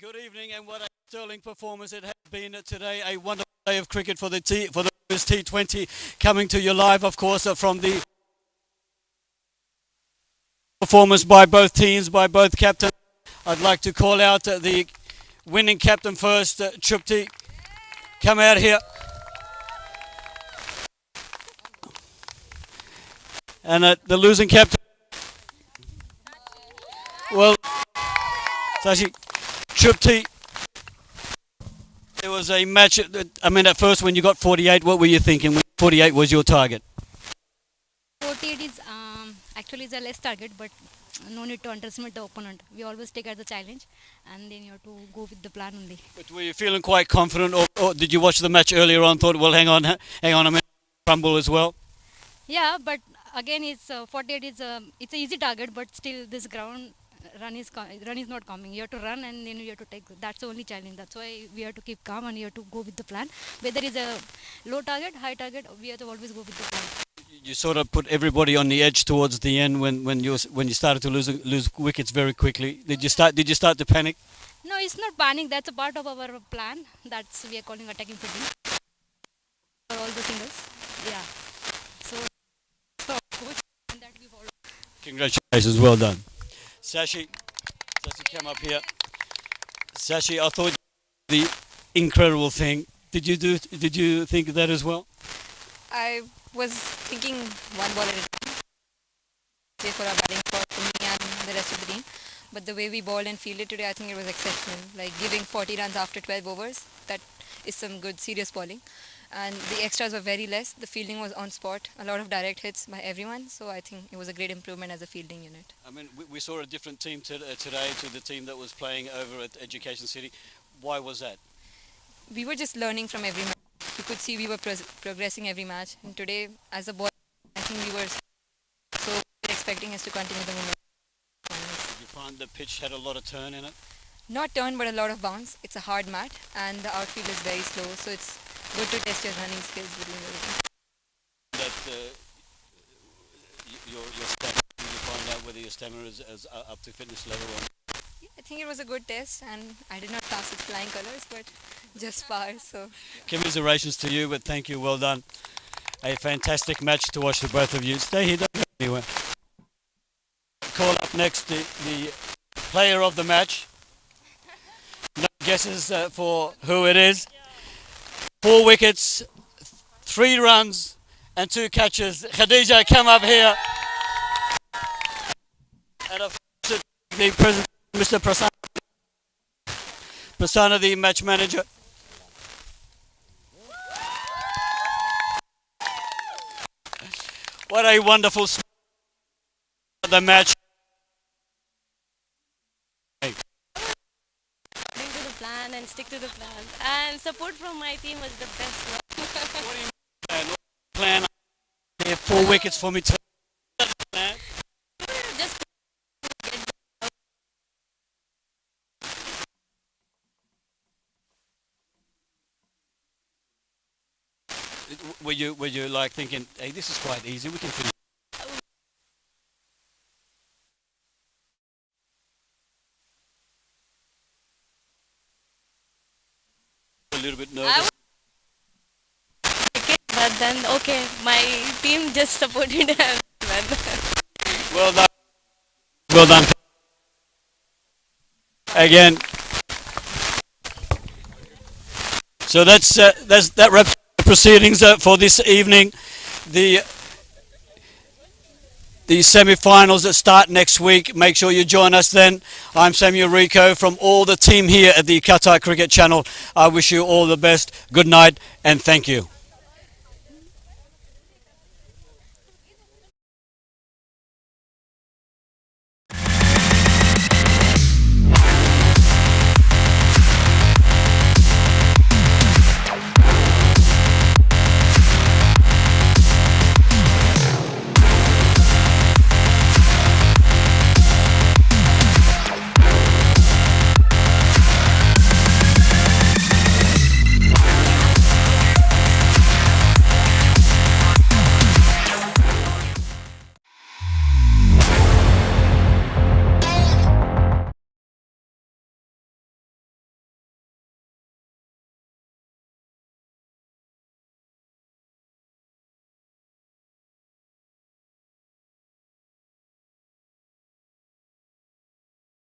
Good evening, and what a sterling performance it has been today. A wonderful day of cricket for the women's T20, coming to you live, of course, from the performance by both teams, by both captains. I'd like to call out the winning captain first, Trupti. Come out here. And the losing captain, well, Sashi, Trupti. There was a match, I mean, at first when you got 48, what were you thinking when 48 was your target? 48 is actually is a less target, but no need to underestimate the opponent. We always take as a challenge, and then you have to go with the plan only. But were you feeling quite confident, or did you watch the match earlier on, thought, well, hang on a minute, crumble as well? Yeah, but again, it's 48 is it's an easy target, but still this ground run is not coming. You have to run, and then you have to take. That's the only challenge. That's why we have to keep calm, and you have to go with the plan. Whether it's a low target, high target, we have to always go with the plan. You sort of put everybody on the edge towards the end when you started to lose wickets very quickly. Did you start to panic? No, it's not panic. That's a part of our plan. That's we are calling attacking fitting for all the singles. Yeah. So coach, and that we follow. Congratulations, well done. Sashi, come up here. Sashi, I thought the incredible thing. Did you think that as well? I was thinking one ball at a time for our batting for me and the rest of the team. But the way we bowled and fielded today, I think it was exceptional. Like giving 40 runs after 12 overs, that is some good serious bowling. And the extras were very less. The fielding was on spot. A lot of direct hits by everyone. So I think it was a great improvement as a fielding unit. I mean, we saw a different team today to the team that was playing over at Education City. Why was that? We were just learning from every match. You could see we were progressing every match. And today, as a bowler, I think we were so expecting us to continue the momentum. Did you find the pitch had a lot of turn in it? Not turn, but a lot of bounce. It's a hard mat, and the outfield is very slow. So it's good to test your running skills between the wickets. That your stamina, you find out whether your stamina is up to fitness level or not. Yeah, I think it was a good test, and I did not pass with flying colours, but just par. So Commiserations to you, but thank you, well done. A fantastic match to watch the both of you. Stay here, don't go anywhere. Call up next the player of the match. No guesses for who it is. 4 wickets, 3 runs, and 2 catches. Khadija, come up here. And of course, the president, Mr. Prasanna, the match manager. What a wonderful the match. To the plan and stick to the plan, and support from my team was the best one. What do you mean plan? 4 wickets for me. Just Were you like thinking, hey, this is quite easy, we can finish? A little bit nervous. but then okay, my team just supported him. Well done. Well done. Again. So that wraps up the proceedings for this evening. The semi-finals that start next week. Make sure you join us then. I'm Samuel Rico from all the team here at the Qatar Cricket Channel. I wish you all the best. Good night and thank you.